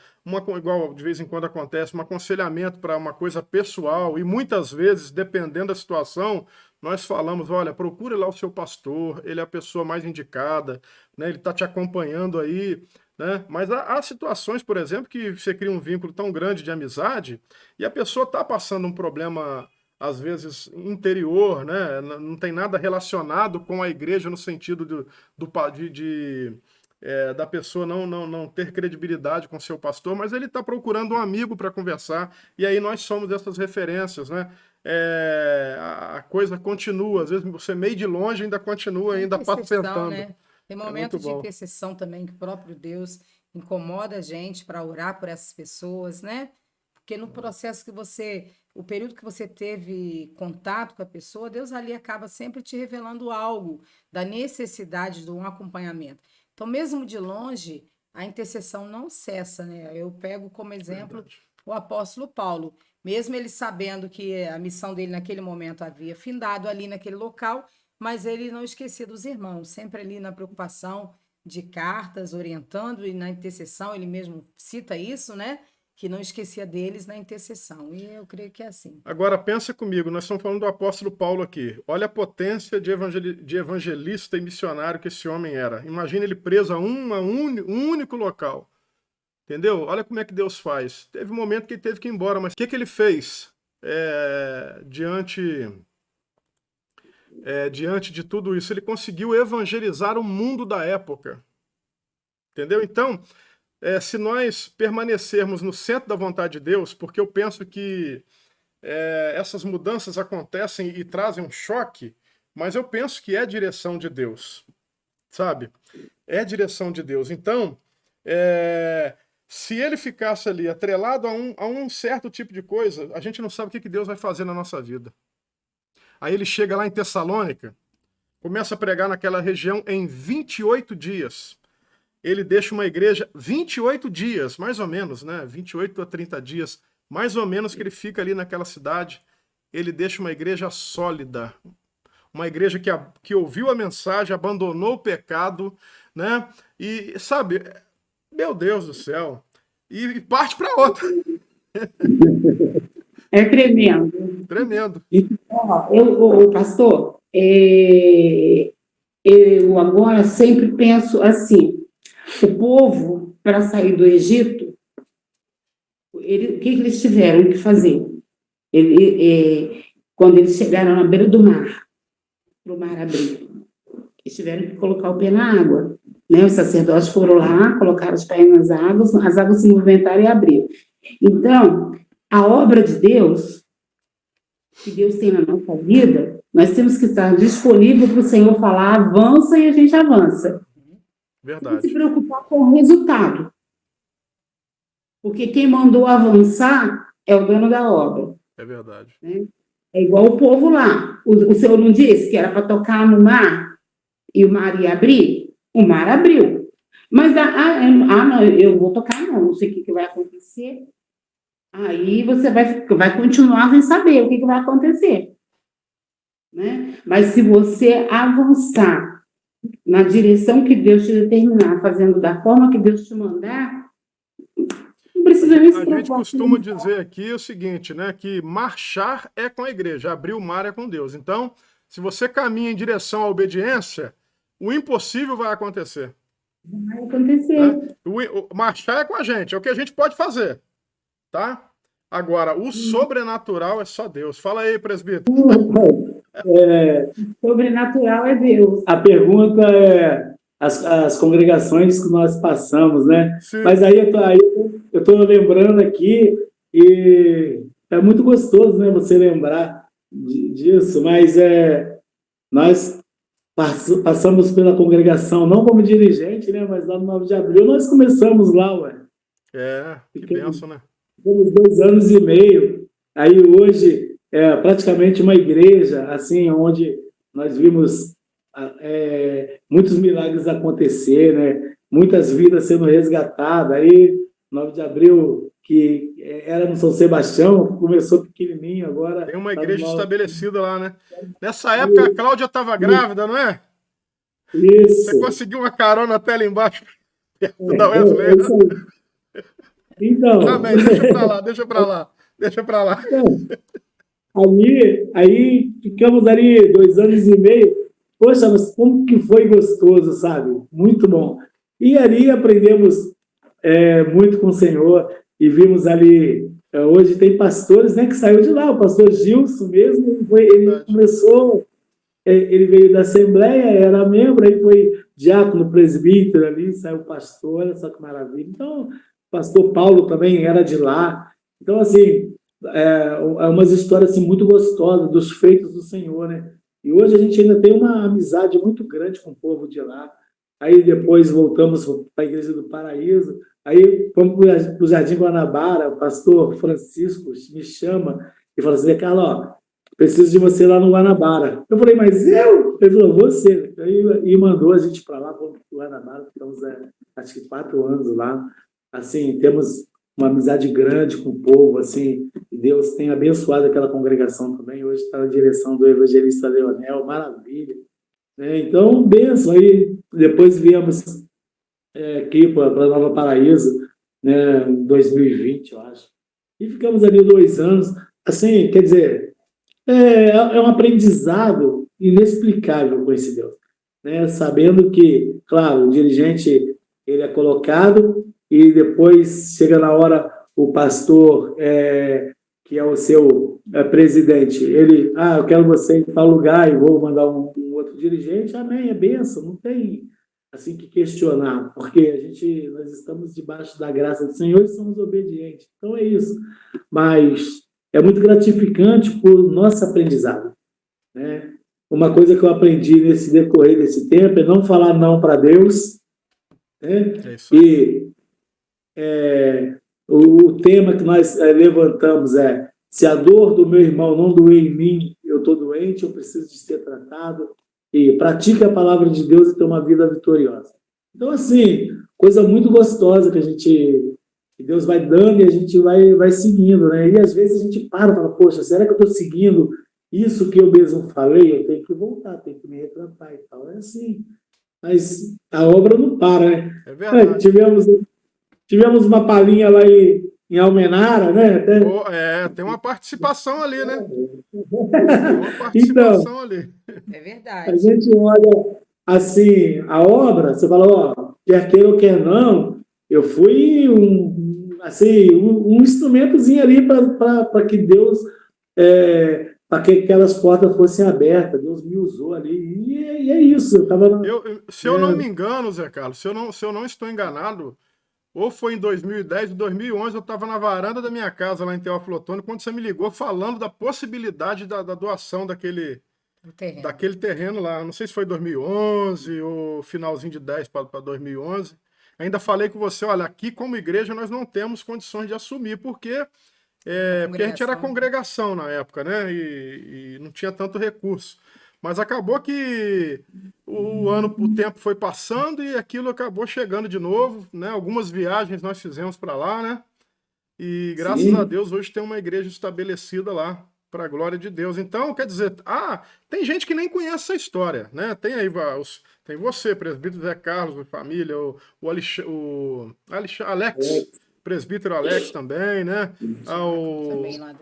igual de vez em quando acontece, um aconselhamento para uma coisa pessoal, e muitas vezes, dependendo da situação, nós falamos: olha, procure lá o seu pastor, ele é a pessoa mais indicada, né? Ele está te acompanhando aí, né? Mas há situações, por exemplo, que você cria um vínculo tão grande de amizade e a pessoa está passando um problema, às vezes, interior, né? Não tem nada relacionado com a igreja no sentido da pessoa não ter credibilidade com seu pastor, mas ele está procurando um amigo para conversar, e aí nós somos essas referências, né? A coisa continua, às vezes você meio de longe ainda continua a ainda intercessão, apacentando. né? Tem É momento muito de bom. intercessão também que o próprio Deus incomoda a gente para orar por essas pessoas, né? Porque no processo o período que você teve contato com a pessoa, Deus ali acaba sempre te revelando algo da necessidade de um acompanhamento. Então, mesmo de longe, a intercessão não cessa, né? Eu pego como exemplo Verdade. o apóstolo Paulo, mesmo ele sabendo que a missão dele naquele momento havia findado ali naquele local, mas ele não esquecia dos irmãos, sempre ali na preocupação de cartas, orientando, e na intercessão, ele mesmo cita isso, né? Que não esquecia deles na intercessão. E eu creio que é assim. Agora, pensa comigo, nós estamos falando do apóstolo Paulo aqui. Olha a potência de evangelista e missionário que esse homem era. Imagina ele preso a um único local. Entendeu? Olha como é que Deus faz. Teve um momento que ele teve que ir embora, mas o que ele fez diante de tudo isso? Ele conseguiu evangelizar o mundo da época. Entendeu? Então, se nós permanecermos no centro da vontade de Deus, porque eu penso que essas mudanças acontecem e trazem um choque, mas eu penso que é direção de Deus, sabe? É direção de Deus. Então, se ele ficasse ali atrelado a um certo tipo de coisa, a gente não sabe o que Deus vai fazer na nossa vida. Aí ele chega lá em Tessalônica, começa a pregar naquela região em 28 dias. Ele deixa uma igreja 28 dias, mais ou menos, né? 28 a 30 dias, mais ou menos, que ele fica ali naquela cidade. Ele deixa uma igreja sólida, uma igreja que ouviu a mensagem, abandonou o pecado, né? E, sabe, meu Deus do céu, e parte para outra. É tremendo. Tremendo. Ó, pastor, eu agora sempre penso assim, o povo, para sair do Egito, o que eles tiveram que fazer? Quando eles chegaram na beira do mar, para o mar abrir, eles tiveram que colocar o pé na água, né? Os sacerdotes foram lá, colocaram os pés nas águas, as águas se movimentaram e abriram. Então, a obra de Deus, que Deus tem na nossa vida, nós temos que estar disponível para o Senhor falar, avança, e a gente avança. Verdade. Não se preocupar com o resultado. Porque quem mandou avançar é o dono da obra. É verdade. Né? É igual o povo lá. O Senhor não disse que era para tocar no mar e o mar ia abrir? O mar abriu. Mas, não, eu vou tocar não sei o que vai acontecer. Aí você vai continuar sem saber o que vai acontecer. Né? Mas se você avançar na direção que Deus te determinar, fazendo da forma que Deus te mandar, não precisa nem se preocupar. A gente costuma dizer aqui o seguinte, né? Que marchar é com a igreja, abrir o mar é com Deus. Então, se você caminha em direção à obediência, o impossível vai acontecer. Vai acontecer. Né? Marchar é com a gente, é o que a gente pode fazer. Tá? Agora, o sobrenatural é só Deus. Fala aí, presbítero. Sobrenatural é Deus. A pergunta é as congregações que nós passamos, né? Sim. Mas aí eu tô lembrando aqui e é muito gostoso, né? Você lembrar disso, mas nós passamos pela congregação, não como dirigente, né? Mas lá no 9 de abril nós começamos lá, ué. Que bênção, né? Temos 2 anos e meio. Aí hoje é praticamente uma igreja, assim, onde nós vimos muitos milagres acontecer, né? Muitas vidas sendo resgatadas. Aí, 9 de abril, que era no São Sebastião, começou pequenininho, agora... Tem uma igreja estabelecida lá, né? Nessa época, a Cláudia estava grávida, não é? Isso. Você conseguiu uma carona até lá embaixo, perto da Wesley. Então... Amém, deixa pra lá. Aí ficamos ali 2 anos e meio. Poxa, mas como que foi gostoso, sabe? Muito bom. E ali aprendemos muito com o Senhor e vimos ali... hoje tem pastores, né, que saiu de lá. O pastor Gilson mesmo, ele começou... ele veio da Assembleia, era membro, aí foi diácono, presbítero ali, saiu pastor, olha só que maravilha. Então, o pastor Paulo também era de lá. Então, assim, umas histórias assim, muito gostosas dos feitos do Senhor, né? E hoje a gente ainda tem uma amizade muito grande com o povo de lá. Aí depois voltamos para a Igreja do Paraíso, aí fomos para o Jardim Guanabara, o pastor Francisco me chama e fala assim, Carlos, ó, preciso de você lá no Guanabara. Eu falei, mas eu? Ele falou, você. E mandou a gente para lá, fomos para o Guanabara, ficamos acho que 4 anos lá. Assim, temos uma amizade grande com o povo, assim, e Deus tem abençoado aquela congregação também. Hoje está na direção do evangelista Leonel, maravilha. Então, benção. Aí depois viemos aqui para Nova Paraíso, né, em 2020, eu acho. E ficamos ali 2 anos. Assim, quer dizer, é um aprendizado inexplicável com esse Deus, né? Sabendo que, claro, o dirigente ele é colocado e depois chega na hora o pastor, que é o seu presidente, ele, eu quero você em tal lugar e vou mandar um outro dirigente, amém, é bênção, não tem assim que questionar, porque nós estamos debaixo da graça do Senhor e somos obedientes, então é isso, mas é muito gratificante por nosso aprendizado, né? Uma coisa que eu aprendi nesse decorrer desse tempo é não falar não para Deus, né? E o tema que nós levantamos se a dor do meu irmão não doer em mim, eu estou doente, eu preciso de ser tratado, e pratique a palavra de Deus e ter uma vida vitoriosa. Então, assim, coisa muito gostosa que Deus vai dando e a gente vai seguindo, né? E às vezes a gente para e fala, poxa, será que eu estou seguindo isso que eu mesmo falei? Eu tenho que voltar, tenho que me retratar e tal. É assim. Mas a obra não para, né? É verdade. Tivemos uma palhinha lá em Almenara, né? Até... Tem uma participação ali, né? Tem uma Então, participação ali. É a verdade. gente olha assim a obra, você fala, ó, quer queira ou quer não, eu fui um instrumentozinho ali para que Deus, para que aquelas portas fossem abertas. Deus me usou ali, e é isso. Eu tava Se eu não me engano, Zé Carlos, se eu não estou enganado, ou foi em 2010 ou 2011, eu estava na varanda da minha casa lá em Teófilo Otoni, quando você me ligou falando da possibilidade da doação O terreno. daquele terreno lá. Não sei se foi 2011 ou finalzinho de 10 para 2011. Ainda falei com você, olha, aqui como igreja nós não temos condições de assumir, porque a gente era congregação na época, né? E não tinha tanto recurso. Mas acabou que o tempo foi passando e aquilo acabou chegando de novo, né? Algumas viagens nós fizemos para lá, né? E graças a Deus hoje tem uma igreja estabelecida lá, para a glória de Deus. Então, quer dizer, tem gente que nem conhece essa história, né? Tem aí tem você, presbítero Zé Carlos, família, Alex, presbítero Alex também, né? Também lá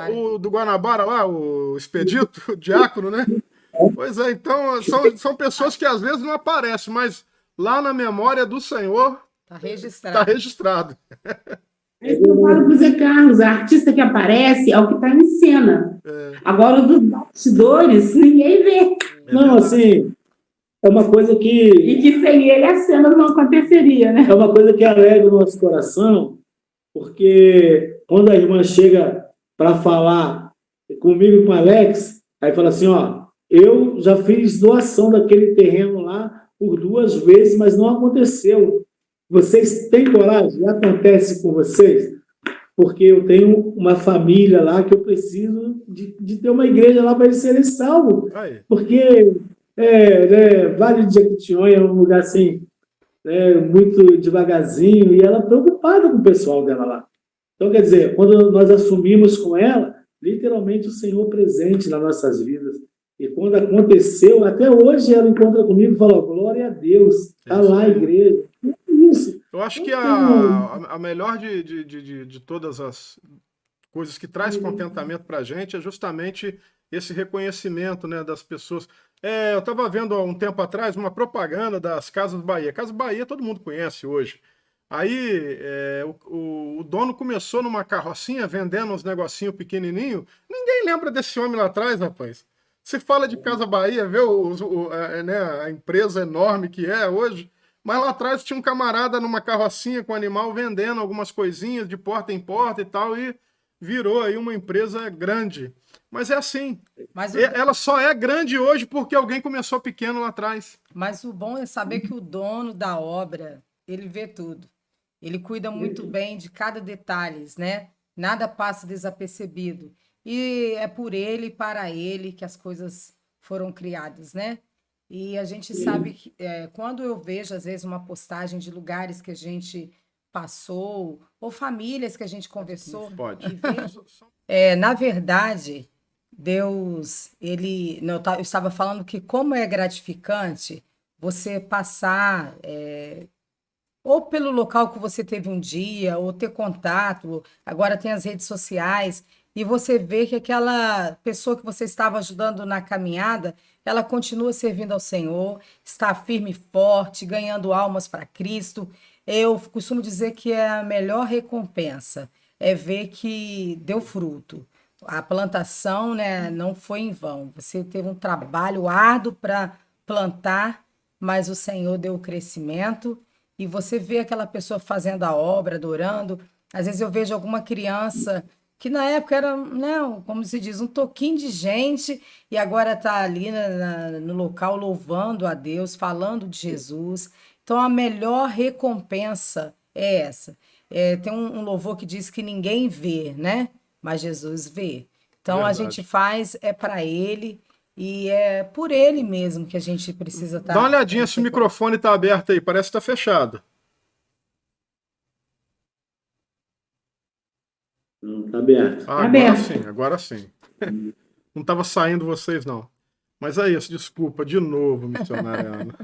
O do Guanabara lá, o Expedito, o diácono, né? Pois é, então são pessoas que às vezes não aparecem, mas lá na memória do Senhor Tá registrado. Tá registrado. Eu falo para o Zé Carlos, a artista que aparece é o que está em cena. Agora, dos bastidores, ninguém vê. Não, assim, é uma coisa que... E que sem ele a cena não aconteceria, né? É uma coisa que alegra o nosso coração, porque quando a irmã chega para falar comigo e com o Alex, aí fala assim, ó, eu já fiz doação daquele terreno lá por 2 vezes, mas não aconteceu. Vocês têm coragem? Acontece com vocês? Porque eu tenho uma família lá que eu preciso de ter uma igreja lá para eles serem salvos. Porque Vale de Jequitinhonha é um lugar assim, muito devagarzinho, e ela preocupada com o pessoal dela lá. Então, quer dizer, quando nós assumimos com ela, literalmente o Senhor presente nas nossas vidas. E quando aconteceu, até hoje ela encontra comigo e fala, glória a Deus, está lá a igreja. É isso. Eu acho que a melhor de todas as coisas que traz contentamento para a gente é justamente esse reconhecimento, né, das pessoas. Eu estava vendo há um tempo atrás uma propaganda das Casas Bahia. Casas Bahia todo mundo conhece hoje. Aí o dono começou numa carrocinha vendendo uns negocinhos pequenininhos. Ninguém lembra desse homem lá atrás, rapaz. Se fala de Casa Bahia, vê né, a empresa enorme que é hoje. Mas lá atrás tinha um camarada numa carrocinha com animal vendendo algumas coisinhas de porta em porta e tal, e virou aí uma empresa grande. Mas é assim. Ela só é grande hoje porque alguém começou pequeno lá atrás. Mas o bom é saber que o dono da obra, ele vê tudo. Ele cuida muito bem de cada detalhe, né? Nada passa desapercebido. E é por ele e para ele que as coisas foram criadas, né? E a gente sabe que quando eu vejo, às vezes, uma postagem de lugares que a gente passou, ou famílias que a gente conversou, Pode. e vejo, na verdade, Deus, eu estava falando que como é gratificante você passar, ou pelo local que você teve um dia, ou ter contato, agora tem as redes sociais, e você vê que aquela pessoa que você estava ajudando na caminhada, ela continua servindo ao Senhor, está firme e forte, ganhando almas para Cristo. Eu costumo dizer que é a melhor recompensa, é ver que deu fruto. A plantação, né, não foi em vão. Você teve um trabalho árduo para plantar, mas o Senhor deu o crescimento, e você vê aquela pessoa fazendo a obra, adorando. Às vezes eu vejo alguma criança que na época era, não, como se diz, um toquinho de gente, e agora está ali no local louvando a Deus, falando de Jesus. Então a melhor recompensa é essa. Tem um louvor que diz que ninguém vê, né? Mas Jesus vê. Então a gente faz para Ele, e é por Ele mesmo que a gente precisa estar. Dá uma olhadinha se o microfone está aberto aí, parece que está fechado. Não, está aberto. Agora sim. Não estava saindo vocês, não. Mas é isso, desculpa, de novo, missionária Ana.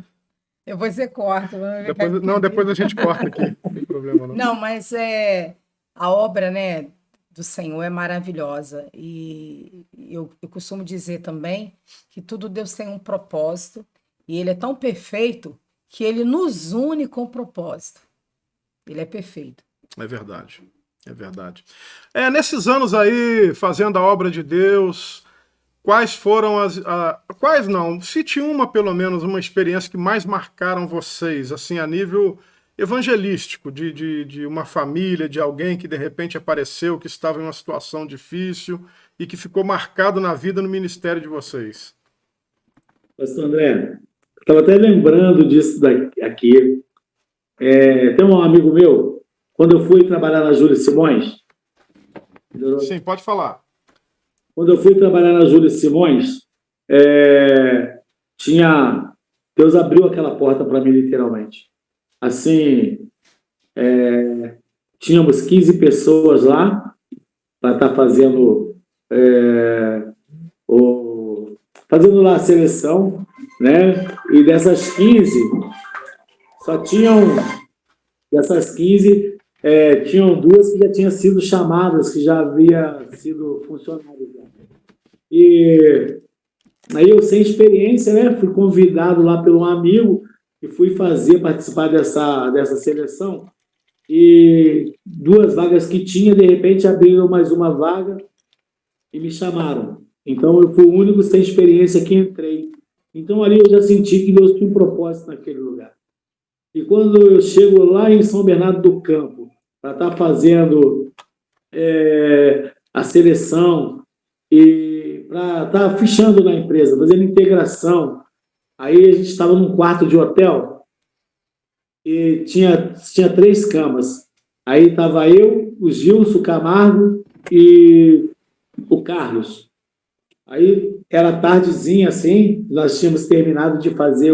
Depois você corta. Depois a gente corta aqui. problema não. Não, mas a obra, né, do Senhor é maravilhosa. E eu costumo dizer também que tudo Deus tem um propósito. E Ele é tão perfeito que Ele nos une com propósito. Ele é perfeito. É verdade, é verdade. Nesses anos aí, fazendo a obra de Deus, quais foram quais não? Cite uma, pelo menos, uma experiência que mais marcaram vocês, assim, a nível evangelístico, de uma família, de alguém que de repente apareceu, que estava em uma situação difícil e que ficou marcado na vida, no ministério de vocês. Pastor André, eu estava até lembrando disso aqui. Tem um amigo meu, quando eu fui trabalhar na Júlia Simões. Sim, pode falar. Quando eu fui trabalhar na Júlia Simões, Deus abriu aquela porta para mim, literalmente. Assim, tínhamos 15 pessoas lá para estar fazendo fazendo lá a seleção, né? E dessas 15, tinham duas que já tinham sido chamadas, que já havia sido funcionárias. E aí eu, sem experiência, né, fui convidado lá por um amigo e fui participar dessa seleção. E 2 vagas que tinha, de repente, abriram mais uma vaga e me chamaram. Então, eu fui o único sem experiência que entrei. Então, ali eu já senti que Deus tinha um propósito naquele lugar. E quando eu chego lá em São Bernardo do Campo, para estar fazendo a seleção e para estar fichando na empresa, fazendo integração, aí a gente estava num quarto de hotel e tinha 3 camas. Aí estava eu, o Gilson Camargo e o Carlos. Aí era tardezinha, assim, nós tínhamos terminado de fazer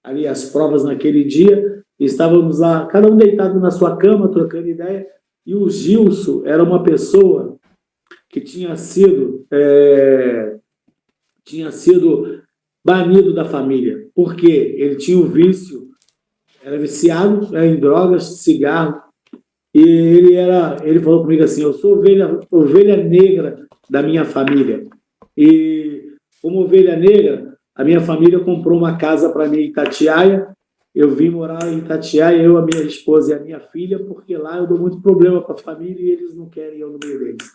ali as provas naquele dia, e estávamos lá, cada um deitado na sua cama, trocando ideia, e o Gilson era uma pessoa que tinha sido banido da família, porque ele tinha o vício, era viciado em drogas, cigarro, e ele falou comigo assim: eu sou ovelha negra da minha família, e como ovelha negra, a minha família comprou uma casa para mim em Itatiaia. Eu vim morar em Itatiaia, eu, a minha esposa e a minha filha, porque lá eu dou muito problema para a família e eles não querem eu no meio deles.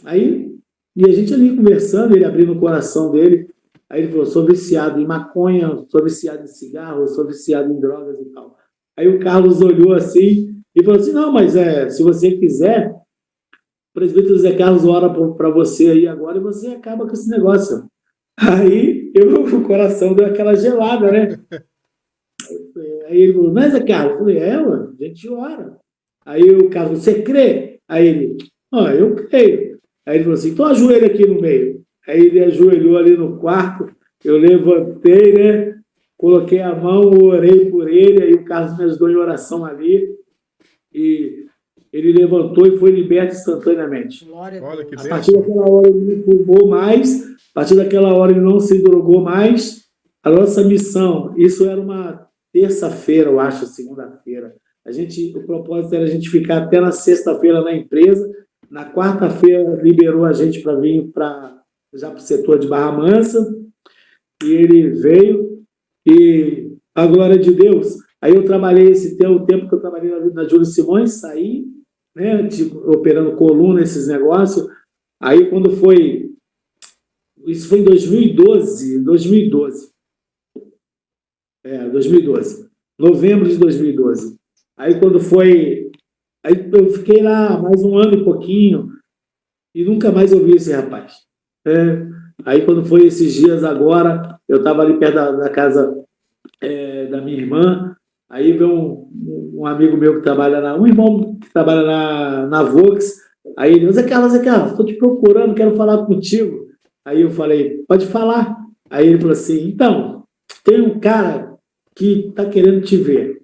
Aí, e a gente ali conversando, ele abrindo o coração dele, aí ele falou: sou viciado em maconha, sou viciado em cigarro, sou viciado em drogas e tal. Aí o Carlos olhou assim e falou assim: não, mas se você quiser, o presbítero Zé Carlos ora para você aí agora e você acaba com esse negócio. Aí o coração deu aquela gelada, né? Aí ele falou: não é Zé Carlos? Eu falei: a gente ora. Aí o Carlos: você crê? Aí ele: eu creio. Aí ele falou assim: então ajoelha aqui no meio. Aí ele ajoelhou ali no quarto, eu levantei, né? Coloquei a mão, orei por ele, aí o Carlos me ajudou em oração ali, e ele levantou e foi liberto instantaneamente. Glória a Deus. A partir daquela hora ele não fumou mais, a partir daquela hora ele não se drogou mais. A nossa missão, isso era uma terça-feira, eu acho, segunda-feira. O propósito era a gente ficar até na sexta-feira na empresa. Na quarta-feira liberou a gente para vir já para o setor de Barra Mansa, e ele veio, e a glória de Deus. Aí eu trabalhei o tempo que eu trabalhei na Júlia Simões, saí, né, operando coluna, esses negócios. Aí quando foi, isso foi em 2012, novembro de 2012. Aí quando foi, aí eu fiquei lá mais um ano e pouquinho, e nunca mais ouvi esse rapaz. Aí quando foi esses dias agora, eu estava ali perto da casa da minha irmã, aí veio um amigo meu que trabalha um irmão que trabalha na Vox, aí ele: Zé Carlos, estou te procurando, quero falar contigo. Aí eu falei: pode falar. Aí ele falou assim: então, tem um cara que está querendo te ver.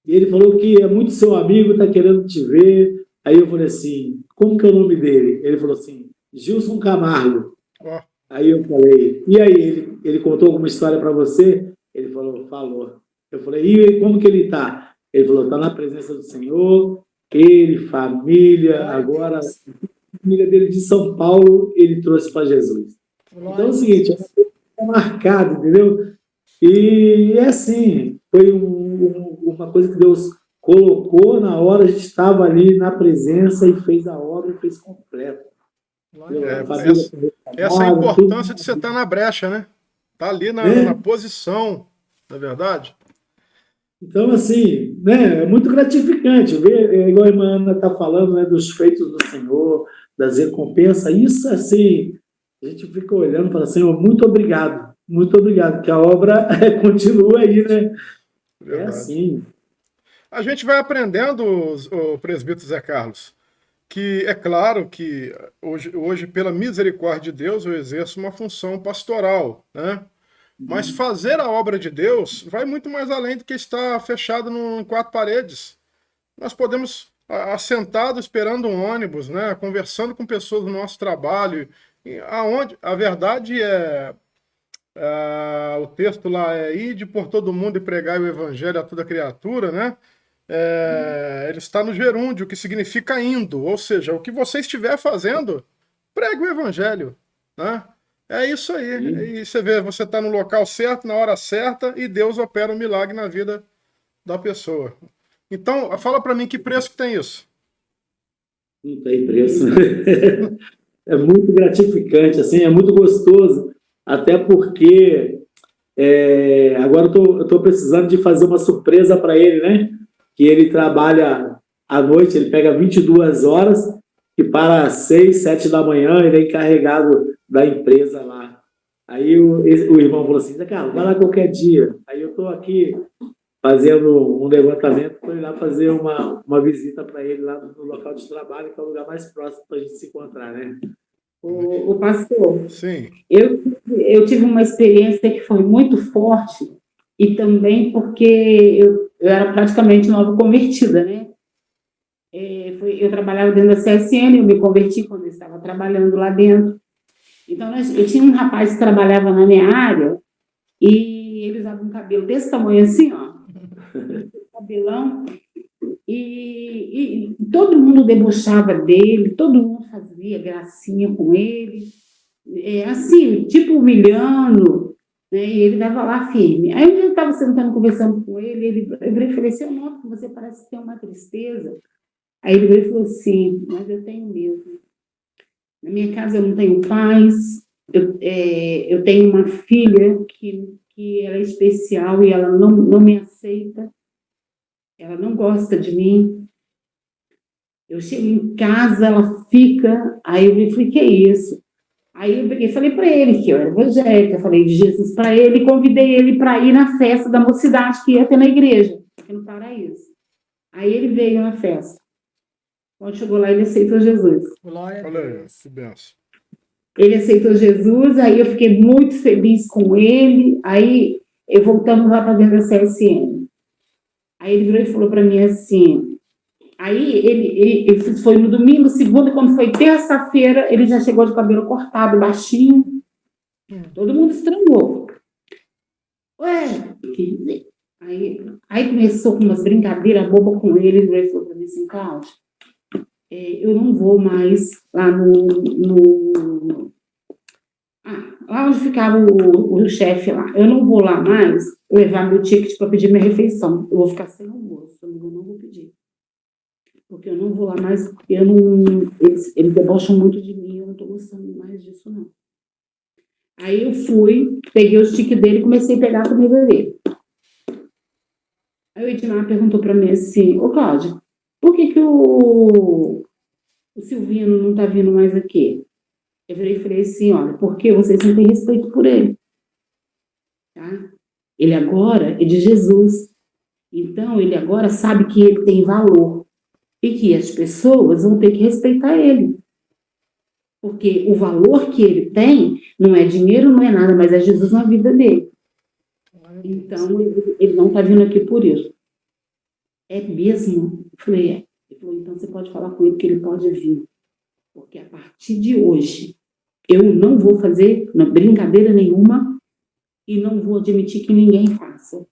E ele falou que é muito seu amigo, está querendo te ver. Aí eu falei assim: como que é o nome dele? Ele falou assim: Gilson Camargo. Aí eu falei: e aí, ele contou alguma história para você? Ele falou: falou. Eu falei: e como que ele está? Ele falou, está na presença do Senhor, ele, família, Glória a agora Deus. a família dele de São Paulo, ele trouxe para Jesus. Glória Então é a o seguinte, Deus. é marcado, entendeu? E é assim, foi uma coisa que Deus colocou na hora, a gente estava ali na presença e fez a obra e fez completa. Glória Entendeu? a A Deus. família Essa foi é a restaurada, tudo, importância de você estar na brecha, né? Tá ali na né? posição, não é verdade? Então, assim, né, é muito gratificante ver, igual a irmã Ana está falando, né, dos feitos do Senhor, das recompensas. Isso, assim, a gente fica olhando e fala, Senhor, muito obrigado, que a obra continua aí, né? É Verdade. assim. A gente vai aprendendo, o presbítero Zé Carlos, que é claro que hoje, pela misericórdia de Deus, eu exerço uma função pastoral, né? Mas fazer a obra de Deus vai muito mais além do que estar fechado em quatro paredes. Nós podemos, assentado esperando um ônibus, né? Conversando com pessoas do nosso trabalho, aonde a verdade o texto lá é ide por todo mundo e pregai o evangelho a toda criatura, né? Ele está no gerúndio, que significa indo, ou seja, o que você estiver fazendo, pregue o evangelho, né? É isso aí. E você vê, você está no local certo, na hora certa, e Deus opera um milagre na vida da pessoa. Então, fala para mim que preço que tem isso. Não tem preço. É muito gratificante, assim, é muito gostoso, até porque agora eu estou precisando de fazer uma surpresa para ele, né? Que ele trabalha à noite, ele pega 22 horas e para 6, 7 da manhã ele é encarregado da empresa lá. Aí o irmão falou assim, Zé Carlos, vai lá qualquer dia. Aí eu estou aqui fazendo um levantamento para ir lá fazer uma visita para ele lá no local de trabalho, que é o lugar mais próximo para a gente se encontrar, né? O pastor, Sim. eu tive uma experiência que foi muito forte e também porque eu era praticamente nova convertida, né? Eu trabalhava dentro da CSN, eu me converti quando eu estava trabalhando lá dentro. Então, eu tinha um rapaz que trabalhava na minha área e ele usava um cabelo desse tamanho assim, ó, cabelão, e todo mundo debochava dele, todo mundo fazia gracinha com ele, assim, tipo humilhando, né? E ele dava lá firme. Aí eu estava sentando, conversando com ele, eu virei e falei assim, eu noto que você parece ter uma tristeza. Aí ele veio e falou assim, mas eu tenho mesmo. Na minha casa eu não tenho paz, eu tenho uma filha que ela é especial e ela não me aceita, ela não gosta de mim. Eu chego em casa, ela fica, aí eu falei, que é isso? Aí eu peguei e falei para ele que eu era evangélica, falei de Jesus para ele e convidei ele para ir na festa da mocidade que ia ter na igreja, aqui no Paraíso. Aí ele veio na festa. Quando chegou lá, ele aceitou Jesus. Glória a Olha aí, Deus. que benção. Ele aceitou Jesus, aí eu fiquei muito feliz com ele, aí voltamos lá para dentro da CSN. Aí ele virou e falou para mim assim, aí ele foi no domingo, segunda, quando foi terça-feira, ele já chegou de cabelo cortado, baixinho, todo mundo estranhou. Ué, aí começou com umas brincadeiras bobas com ele, ele virou e falou para mim assim, Cláudio, eu não vou mais lá lá onde ficava o chefe lá, eu não vou lá mais levar meu ticket para pedir minha refeição, eu vou ficar sem almoço, eu não vou pedir, porque eu não vou lá mais, porque eles debocham muito de mim, eu não estou gostando mais disso não. Aí eu fui, peguei o ticket dele e comecei a pegar a comida dele. Aí o Edmar perguntou para mim assim, ô Cláudia, por que o Silvino não está vindo mais aqui? Eu virei e falei assim, olha, porque vocês não têm respeito por ele. Tá? Ele agora é de Jesus. Então, ele agora sabe que ele tem valor. E que as pessoas vão ter que respeitar ele. Porque o valor que ele tem não é dinheiro, não é nada, mas é Jesus na vida dele. Então, ele não está vindo aqui por isso. É mesmo? Eu falei, é. Ele falou, então você pode falar com ele que ele pode vir. Porque a partir de hoje, eu não vou fazer brincadeira nenhuma e não vou admitir que ninguém faça.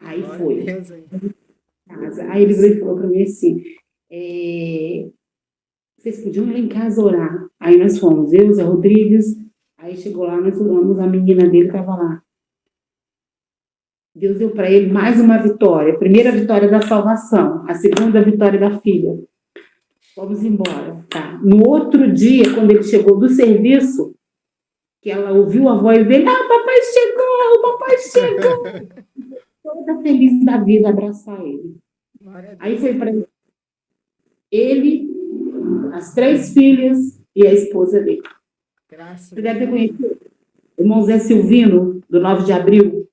Aí Glória a foi. Deus aí. Casa. Aí ele veio e falou para mim assim, vocês podiam ir lá em casa orar. Aí nós fomos, eu, Zé Rodrigues, aí chegou lá, nós oramos, a menina dele estava lá. Deus deu para ele mais uma vitória. A primeira vitória da salvação, a segunda vitória da filha. Vamos embora, tá? No outro dia, quando ele chegou do serviço, que ela ouviu a voz dele, o papai chegou, toda feliz da vida, abraçar ele. Glória a Deus. Aí foi para ele, as 3 filhas e a esposa dele. Graças Você deve ter conhecido o irmão Zé Silvino, do 9 de abril.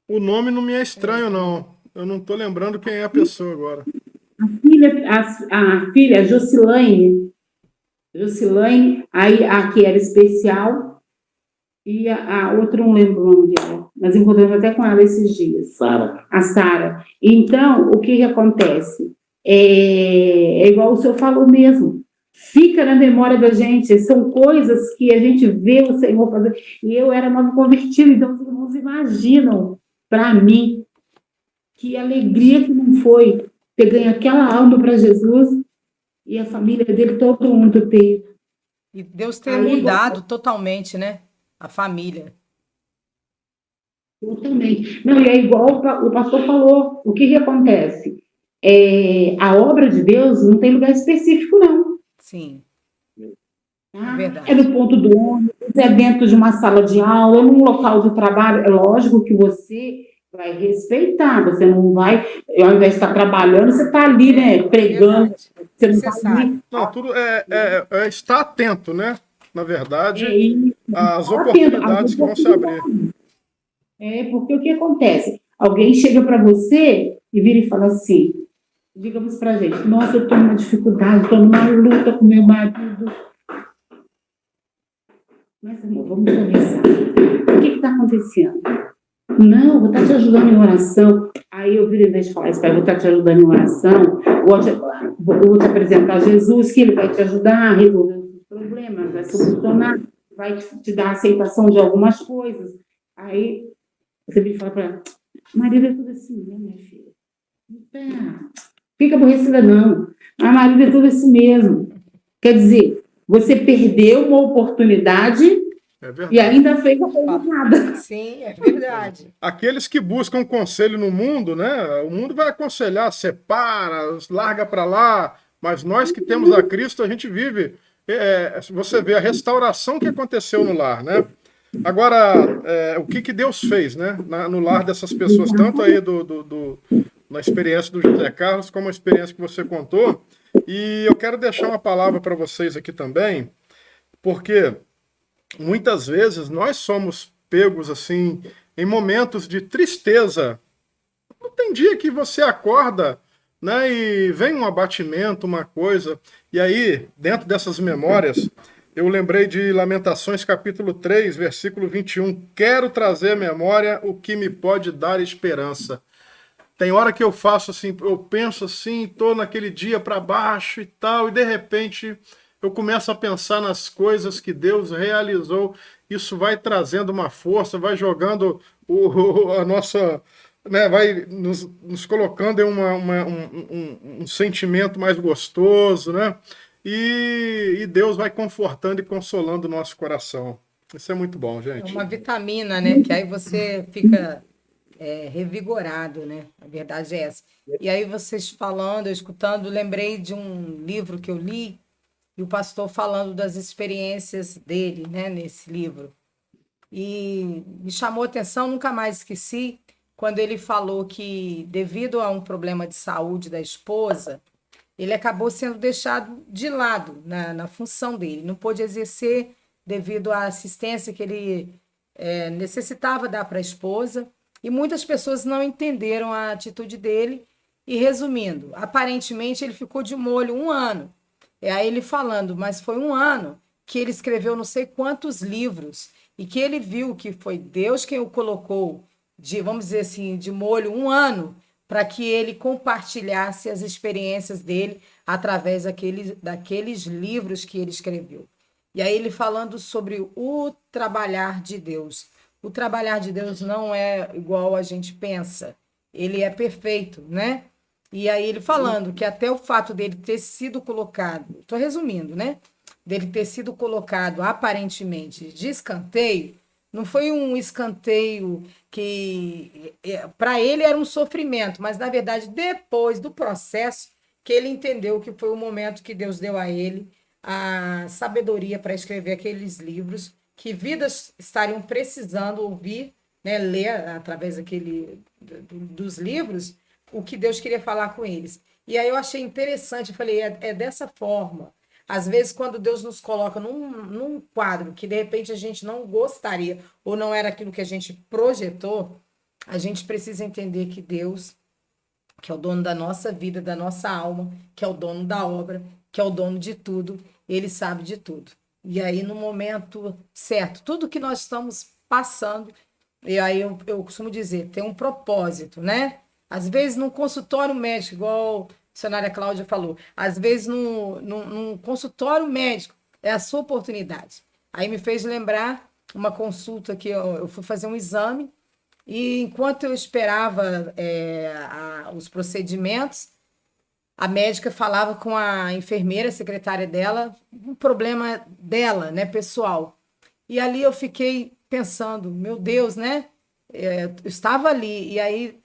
O nome não me é estranho, não. Eu não estou lembrando quem é a pessoa agora. A filha Jocilane, aí a que era especial, e a outra não lembro o nome dela. Nós encontramos até com ela esses dias. Sara. A Sara. Então, o que acontece? É igual o senhor falou mesmo. Fica na memória da gente. São coisas que a gente vê o Senhor fazer. E eu era nova convertida, então os irmãos imaginam, para mim, que alegria que não foi ter ganho aquela alma para Jesus e a família dele, todo mundo teve. E Deus ter Aí, mudado totalmente, né? A família. Totalmente. Não, e é igual o pastor falou. O que acontece? A obra de Deus não tem lugar específico, não. Sim, Tá? verdade. É no ponto do ônibus, é dentro de uma sala de aula, é num local de trabalho. É lógico que você vai respeitar, você não vai, ao invés de estar trabalhando, você está ali, né, pregando, Verdade. você não Você está sabe. ali. Não, tudo é estar atento, né? Na verdade, E às tá atento, oportunidades que vão se abrir. Porque o que acontece? Alguém chega para você e vira e fala assim, digamos para a gente, nossa, eu estou numa dificuldade, estou numa luta com meu marido. Mas, amor, vamos conversar. O que está acontecendo? Não, vou estar te ajudando em oração. Aí eu viro, ao invés de falar isso, pai, vou estar te ajudando em oração, vou te apresentar Jesus, que ele vai te ajudar a resolver os seus problemas, vai solucionar, vai te dar aceitação de algumas coisas. Aí você me fala para ela, marido é tudo assim, né, minha filha? Fica aborrecida, não. A marido é tudo assim mesmo. Quer dizer, você perdeu uma oportunidade É verdade. e ainda fez a coisa errada. Sim, é verdade. Aqueles que buscam conselho no mundo, né? O mundo vai aconselhar, separa, larga para lá, mas nós que temos a Cristo, a gente vive. Você vê a restauração que aconteceu no lar, né? Agora, o que Deus fez, né? No lar dessas pessoas, tanto aí na experiência do José Carlos, como a experiência que você contou. E eu quero deixar uma palavra para vocês aqui também, porque muitas vezes nós somos pegos assim em momentos de tristeza. Não tem dia que você acorda, né, e vem um abatimento, uma coisa. E aí, dentro dessas memórias, eu lembrei de Lamentações capítulo 3, versículo 21. Quero trazer à memória o que me pode dar esperança. Tem hora que eu faço assim, eu penso assim, estou naquele dia para baixo e tal, e de repente eu começo a pensar nas coisas que Deus realizou. Isso vai trazendo uma força, vai jogando a nossa, né, vai nos colocando em um sentimento mais gostoso, né? E Deus vai confortando e consolando o nosso coração. Isso é muito bom, É gente. uma vitamina, né? Que aí você fica revigorado, né? A verdade é essa. E aí vocês falando, eu escutando, lembrei de um livro que eu li e o pastor falando das experiências dele, né? Nesse livro. E me chamou a atenção, nunca mais esqueci, quando ele falou que, devido a um problema de saúde da esposa, ele acabou sendo deixado de lado na função dele, não pôde exercer devido à assistência que ele necessitava dar para a esposa, e muitas pessoas não entenderam a atitude dele. E resumindo, aparentemente ele ficou de molho 1 ano. Aí ele falando, mas foi 1 ano que ele escreveu não sei quantos livros, e que ele viu que foi Deus quem o colocou, vamos dizer assim, de molho 1 ano, para que ele compartilhasse as experiências dele através daqueles livros que ele escreveu. E aí ele falando sobre o trabalhar de Deus, o trabalhar de Deus não é igual a gente pensa. Ele é perfeito, né? E aí ele falando que até o fato dele ter sido colocado, estou resumindo, né? Dele ter sido colocado aparentemente de escanteio, não foi um escanteio que para ele era um sofrimento, mas na verdade depois do processo que ele entendeu que foi o momento que Deus deu a ele a sabedoria para escrever aqueles livros que vidas estariam precisando ouvir, né, ler através dos livros o que Deus queria falar com eles. E aí eu achei interessante, eu falei, é dessa forma. Às vezes, quando Deus nos coloca num quadro que de repente a gente não gostaria ou não era aquilo que a gente projetou, a gente precisa entender que Deus, que é o dono da nossa vida, da nossa alma, que é o dono da obra, que é o dono de tudo, ele sabe de tudo. E aí, no momento certo, tudo que nós estamos passando, e aí eu costumo dizer, tem um propósito, né? Às vezes, num consultório médico, igual a senhora Cláudia falou, às vezes num consultório médico, é a sua oportunidade. Aí me fez lembrar uma consulta que eu fui fazer um exame, e enquanto eu esperava os procedimentos, a médica falava com a enfermeira, secretária dela, um problema dela, né, pessoal. E ali eu fiquei pensando, meu Deus, né? Eu estava ali, e aí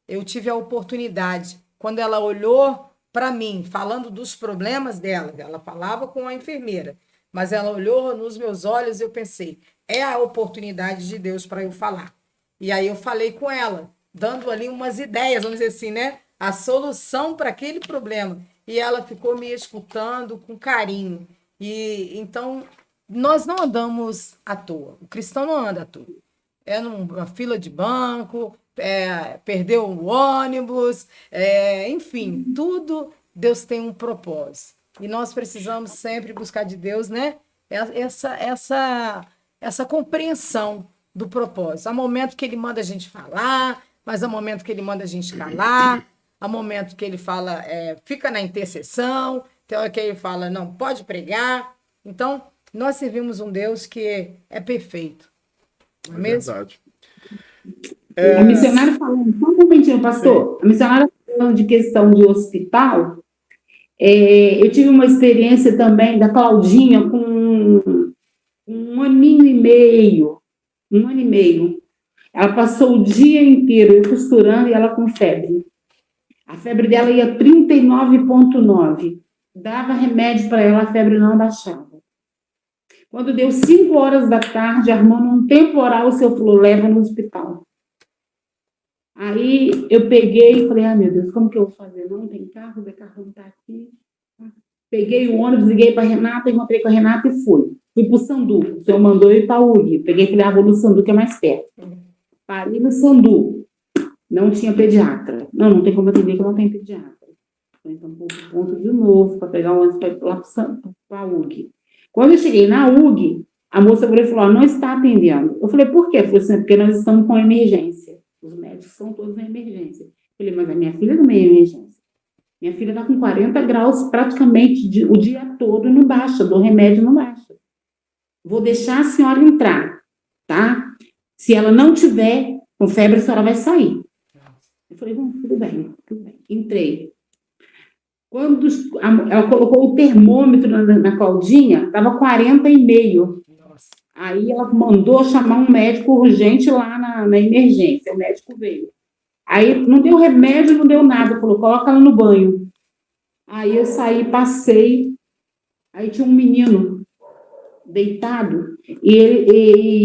eu tive a oportunidade, quando ela olhou para mim, falando dos problemas dela, ela falava com a enfermeira, mas ela olhou nos meus olhos e eu pensei, é a oportunidade de Deus para eu falar. E aí eu falei com ela, dando ali umas ideias, vamos dizer assim, né? A solução para aquele problema. E ela ficou me escutando com carinho. E então nós não andamos à toa. O cristão não anda à toa. É numa fila de banco, perdeu o ônibus, enfim, tudo Deus tem um propósito. E nós precisamos sempre buscar de Deus, né? Essa compreensão do propósito. Há momento que ele manda a gente falar, mas há momento que ele manda a gente calar, há momento que ele fala, fica na intercessão, tem hora que ele fala, não, pode pregar. Então, nós servimos um Deus que é perfeito. Não é mesmo? Verdade. A missionária falando, só um momentinho, pastor. A missionária falando de questão de hospital, eu tive uma experiência também da Claudinha com um aninho e meio. Um ano e meio. Ela passou o dia inteiro costurando e ela com febre. A febre dela ia 39,9. Dava remédio para ela, a febre não baixava. Quando deu 5 horas da tarde, armando um temporal, o seu falou, leva no hospital. Aí eu peguei e falei, meu Deus, como que eu vou fazer? Não tem carro, o carro não está aqui. Peguei o ônibus, liguei para a Renata, encontrei com a Renata e fui. Fui para o Sandu, o senhor mandou ir para a UG. Peguei e falei, vou no Sandu, que é mais perto. Parei no Sandu, não tinha pediatra. Não tem como atender que não tem pediatra. Então, ponto de novo, para pegar o ônibus para ir lá para a UG. Quando eu cheguei na UG, a moça falou, não está atendendo. Eu falei, por quê? Eu falei assim, porque nós estamos com emergência. Os médicos são todos na emergência. Eu falei, mas a minha filha não é emergência. Minha filha está com 40 graus praticamente o dia todo e não baixa, do remédio não baixa. Vou deixar a senhora entrar, tá? Se ela não tiver com febre, a senhora vai sair. Eu falei, bom, tudo bem. Entrei. Quando ela colocou o termômetro na Claudinha, estava 40,5. Aí ela mandou chamar um médico urgente lá na emergência. O médico veio. Aí não deu remédio, não deu nada. Falou, coloca ela no banho. Aí eu saí, passei. Aí tinha um menino deitado. E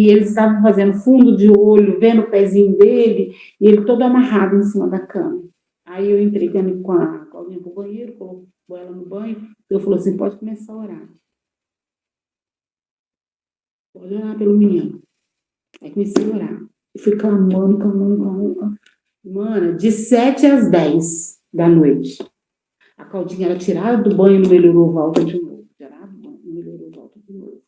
eles estavam fazendo fundo de olho, vendo o pezinho dele. E ele todo amarrado em cima da cama. Aí eu entrei com a Claudinha para o banheiro, colocou ela no banho. Eu falei assim, pode começar a orar. Pode orar pelo menino. Aí comecei a orar. Eu fui clamando. Mano, de 7 às 10 da noite. A Claudinha era tirada do banho e melhorou, volta de novo. Tirada do banho, melhorou, volta de novo.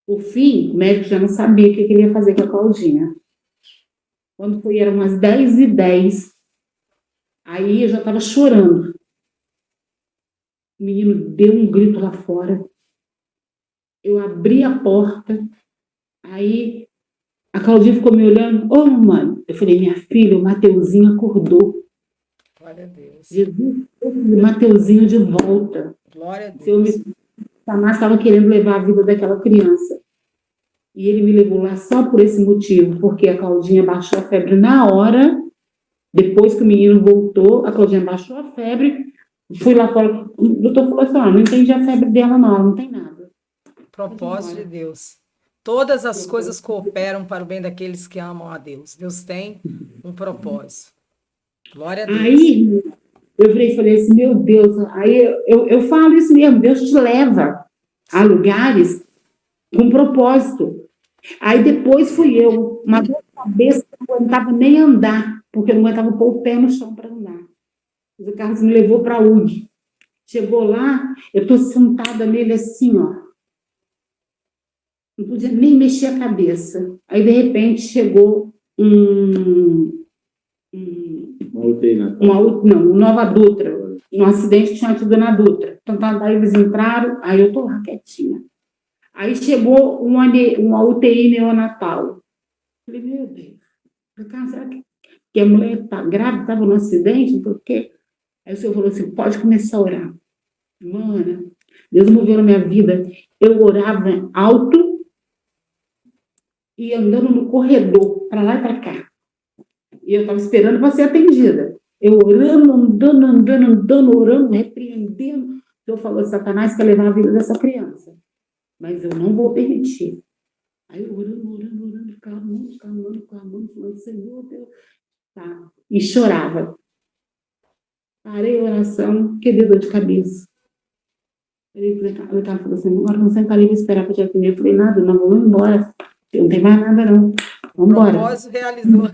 Por fim, o médico já não sabia o que ele ia fazer com a Claudinha. Quando eram umas 10h10, aí eu já estava chorando. O menino deu um grito lá fora. Eu abri a porta, aí A Claudinha ficou me olhando, ô, mãe. Eu falei, minha filha, o Mateuzinho acordou. Glória a Deus. Jesus trouxe o Mateuzinho de volta. Glória a O Senhor Deus. Satanás estava querendo levar a vida daquela criança. E ele me levou lá só por esse motivo, porque a Claudinha baixou a febre na hora. Depois que o menino voltou, a Claudinha baixou a febre. Fui lá fora. O doutor falou assim: não entendi a febre dela, não tem nada. Propósito de Deus. Todas as coisas cooperam para o bem daqueles que amam a Deus. Deus tem um propósito. Glória a Deus. Aí eu falei assim, meu Deus, aí eu falo isso mesmo, Deus te leva a lugares com propósito. Aí depois fui eu, uma dor de cabeça que não aguentava nem andar, porque eu não aguentava pôr o pé no chão para andar. O Carlos me levou para a UG. Chegou lá, eu estou sentada nele assim, ó. Não podia nem mexer a cabeça. Aí, de repente, chegou um Nova Dutra. Um acidente que tinha tido na Dutra. Então, daí eles entraram, aí eu estou lá quietinha. Aí chegou uma UTI neonatal. Falei, meu Deus, será que a mulher está grávida, estava no acidente? Por quê? Aí o senhor falou assim, pode começar a orar. Mano, Deus moveu na minha vida. Eu orava alto e andando no corredor, para lá e para cá. E eu estava esperando para ser atendida. Eu orando, andando, orando, repreendendo. O senhor falou, Satanás quer levar a vida dessa criança. Mas eu não vou permitir. Aí eu orando, clamando, falando, Senhor, Deus. Tá. E chorava. Parei a oração, que deu dor de cabeça. O cara falou assim, agora não senta ali, vou esperar para te atender. Eu falei, nada, não, vamos embora. Não tem mais nada, não. Vamos embora. O propósito realizou.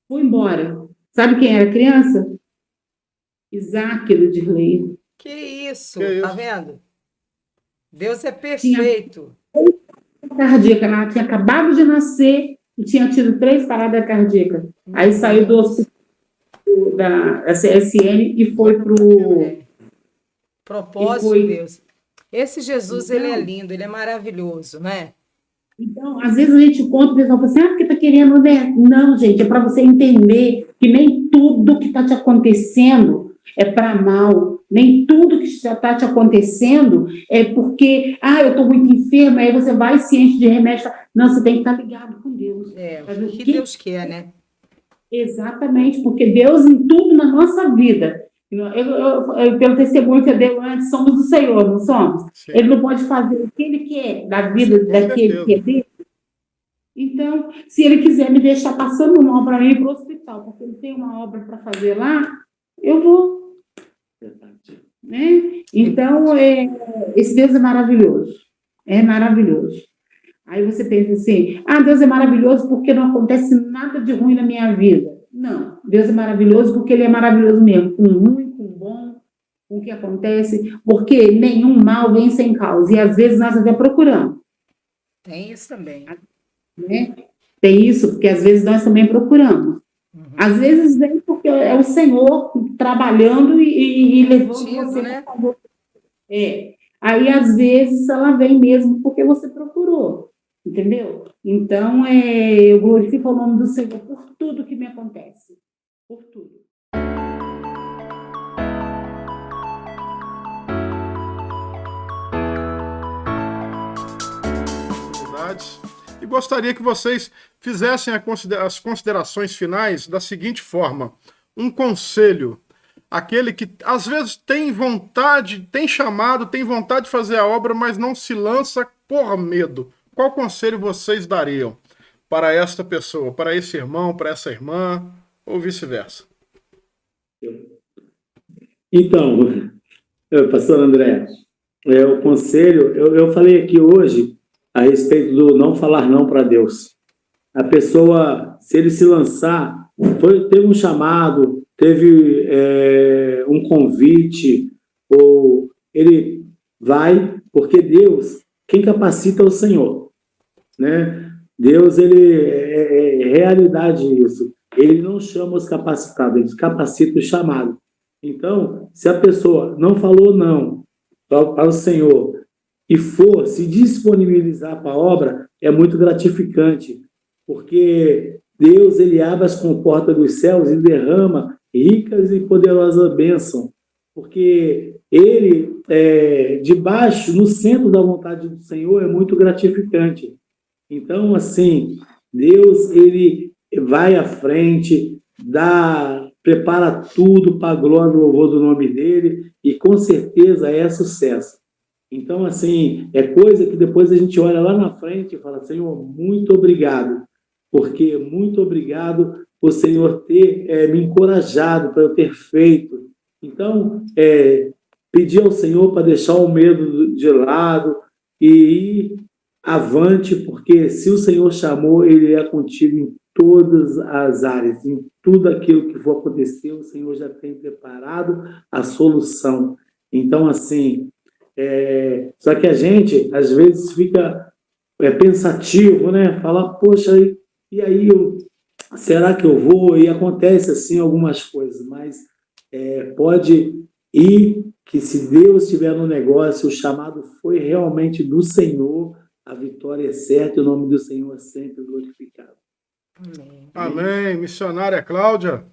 Fui embora. Sabe quem era a criança? Isaac do Dirley. Que isso, Que tá isso? vendo? Deus é perfeito. Cardíaca, ela tinha acabado de nascer e tinha tido 3 paradas cardíacas. Aí saiu do hospital da CSN e foi pro... Propósito de Deus. Esse Jesus, ele é lindo, ele é maravilhoso, né? Então, às vezes a gente conta, o pessoal fala assim, porque tá querendo, né? Não, gente, é para você entender que nem tudo que está te acontecendo é para mal. Nem tudo que já está te acontecendo é porque, eu estou muito enferma, aí você vai e se enche de remédio. Não, você tem que estar ligado com Deus. O que Deus quer, né? Exatamente, porque Deus em tudo na nossa vida. Eu, pelo testemunho que eu dei antes, somos do Senhor, não somos? Sim. Ele não pode fazer o que ele quer da vida daquele que é dele. Então, se ele quiser me deixar passando mal para ir para o hospital, porque ele tem uma obra para fazer lá, eu vou. Né? Então, esse Deus é maravilhoso. É maravilhoso. Aí você pensa assim, Deus é maravilhoso porque não acontece nada de ruim na minha vida. Não, Deus é maravilhoso porque Ele é maravilhoso mesmo, com o ruim, com o bom, com o que acontece, porque nenhum mal vem sem causa, e às vezes nós até procuramos. Tem isso também. Né? Tem isso, porque às vezes nós também procuramos. Às vezes vem porque é o Senhor trabalhando e levando você, né? Aí às vezes ela vem mesmo porque você procurou. Entendeu? Então, eu glorifico o nome do Senhor por tudo que me acontece. Por tudo. E gostaria que vocês fizessem as considerações finais da seguinte forma. Um conselho. Aquele que às vezes tem vontade, tem chamado, tem vontade de fazer a obra, mas não se lança por medo. Qual conselho vocês dariam para esta pessoa, para esse irmão, para essa irmã, ou vice-versa? Então, pastor André, o conselho, eu falei aqui hoje a respeito do não falar não para Deus. A pessoa, se ele se lançar, teve um chamado, teve um convite, ou ele vai, porque Deus, quem capacita é o Senhor. Né? Deus, ele é realidade isso. Ele não chama os capacitados, ele capacita o chamado. Então, se a pessoa não falou não para o Senhor e for se disponibilizar para a obra, é muito gratificante, porque Deus, ele abre as comportas dos céus e derrama ricas e poderosas bênçãos, porque ele, debaixo, no centro da vontade do Senhor, é muito gratificante. Então, assim, Deus, ele vai à frente, prepara tudo para a glória e louvor do nome dele, e com certeza é sucesso. Então, assim, é coisa que depois a gente olha lá na frente e fala, Senhor, muito obrigado, porque muito obrigado por o Senhor ter me encorajado para eu ter feito. Então, pedir ao Senhor para deixar o medo de lado e ir avante, porque se o Senhor chamou, ele é contigo em todas as áreas, em tudo aquilo que for acontecer, o Senhor já tem preparado a solução. Então, assim, só que a gente, às vezes, fica pensativo, né? Fala, poxa, e aí, será que eu vou? E acontece, assim, algumas coisas, mas pode ir, que se Deus estiver no negócio, o chamado foi realmente do Senhor, a vitória é certa e o nome do Senhor é sempre glorificado. Amém. Amém. Missionária Cláudia.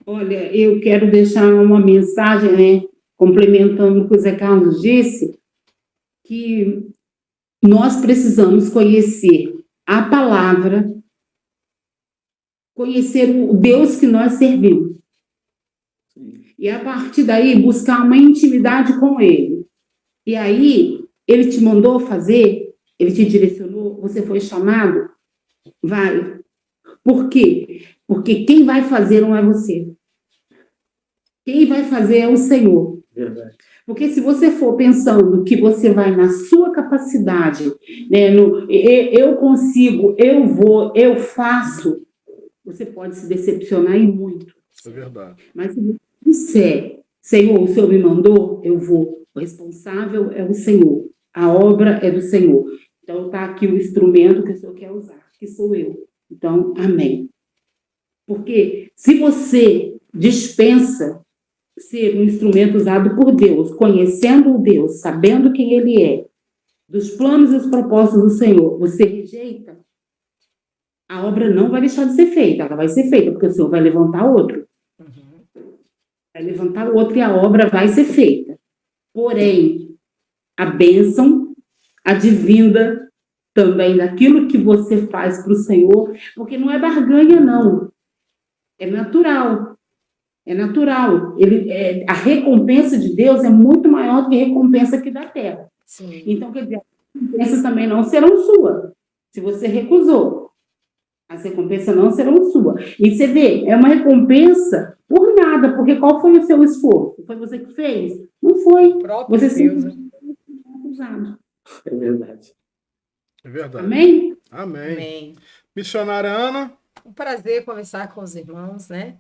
Olha, eu quero deixar uma mensagem, né, complementando o que o Zé Carlos disse, que nós precisamos conhecer a palavra, conhecer o Deus que nós servimos. E a partir daí buscar uma intimidade com Ele. E aí, Ele te mandou fazer, Ele te direcionou, você foi chamado, vai. Por quê? Porque quem vai fazer não é você. Quem vai fazer é o Senhor. Verdade. Porque se você for pensando que você vai na sua capacidade, né, eu consigo, eu vou, eu faço, você pode se decepcionar e muito. É verdade. Mas se você disser, Senhor, o Senhor me mandou, eu vou. O responsável é o Senhor. A obra é do Senhor. Então, está aqui o instrumento que o Senhor quer usar, que sou eu. Então, amém. Porque se você dispensa ser um instrumento usado por Deus, conhecendo o Deus, sabendo quem Ele é, dos planos e os propósitos do Senhor, você rejeita, a obra não vai deixar de ser feita, ela vai ser feita, porque o Senhor vai levantar outro. Vai levantar outro e a obra vai ser feita. Porém, a bênção advinda também daquilo que você faz para o Senhor, porque não é barganha, não. É natural. É natural. A recompensa de Deus é muito maior do que a recompensa aqui da terra. Sim. Então, quer dizer, as recompensas também não serão suas. Se você recusou, as recompensas não serão suas. E você vê, é uma recompensa por nada, porque qual foi o seu esforço? Foi você que fez? Não foi. O próprio Você Deus, simplesmente foi acusado. É verdade. É verdade. Amém? Amém. Amém. Missionária Ana. Um prazer conversar com os irmãos, né?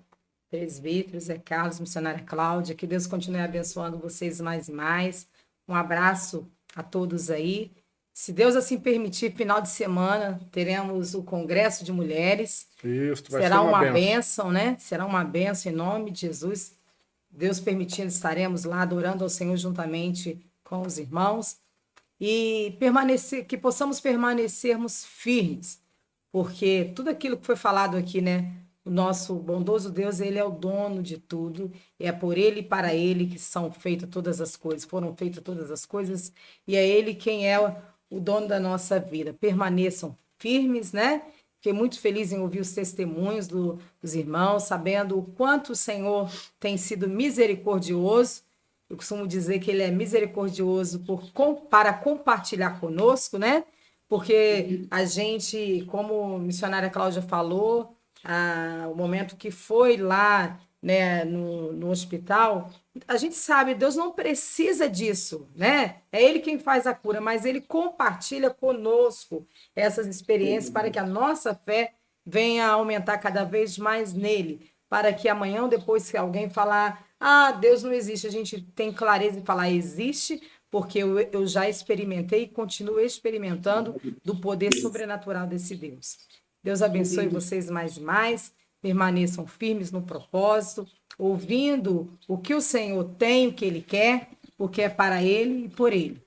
Presbíteros, Zé Carlos, missionária Cláudia, que Deus continue abençoando vocês mais e mais. Um abraço a todos aí. Se Deus assim permitir, final de semana teremos o Congresso de Mulheres. Isso, vai Será ser uma uma benção. bênção, né? Será uma bênção em nome de Jesus. Deus permitindo, estaremos lá adorando ao Senhor juntamente com os irmãos e que possamos permanecermos firmes, porque tudo aquilo que foi falado aqui, né? O nosso bondoso Deus, ele é o dono de tudo, e é por ele e para ele que são feitas todas as coisas, foram feitas todas as coisas, e é ele quem é o dono da nossa vida. Permaneçam firmes, né? Fiquei muito feliz em ouvir os testemunhos dos irmãos, sabendo o quanto o Senhor tem sido misericordioso. Eu costumo dizer que ele é misericordioso para compartilhar conosco, né? Porque a gente, como a missionária Cláudia falou, o momento que foi lá, né, no hospital, a gente sabe, Deus não precisa disso, né? É Ele quem faz a cura, mas Ele compartilha conosco essas experiências para que a nossa fé venha a aumentar cada vez mais nele, para que amanhã ou depois, se alguém falar, Deus não existe, a gente tem clareza em falar, existe, porque eu já experimentei e continuo experimentando do poder sobrenatural desse Deus. Deus abençoe vocês mais e mais, permaneçam firmes no propósito, ouvindo o que o Senhor tem, o que Ele quer, porque é para Ele e por Ele.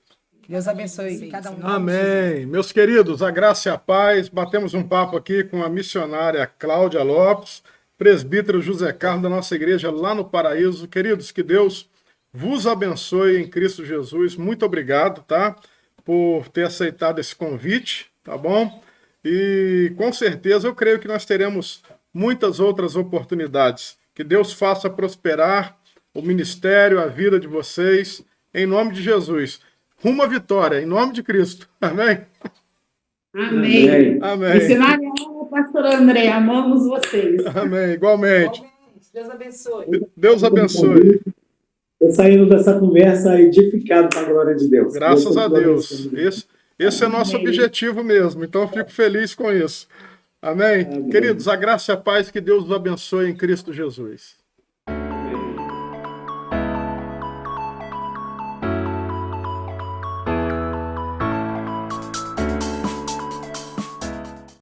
Deus abençoe cada um. Amém. Meus queridos, a graça e a paz. Batemos um papo aqui com a missionária Cláudia Lopes, presbítero José Carlos da nossa igreja lá no Paraíso. Queridos, que Deus vos abençoe em Cristo Jesus. Muito obrigado, tá? Por ter aceitado esse convite, tá bom? E com certeza eu creio que nós teremos muitas outras oportunidades. Que Deus faça prosperar o ministério, a vida de vocês, em nome de Jesus. Rumo à vitória, em nome de Cristo. Amém? Amém. Amém. Missionária, pastor André, amamos vocês. Amém. Igualmente. Deus abençoe. Deus abençoe. Estou saindo dessa conversa edificado para a glória de Deus. Graças a Deus. Esse é nosso objetivo mesmo. Então eu fico feliz com isso. Amém? Amém. Queridos, a graça e a paz, que Deus os abençoe em Cristo Jesus.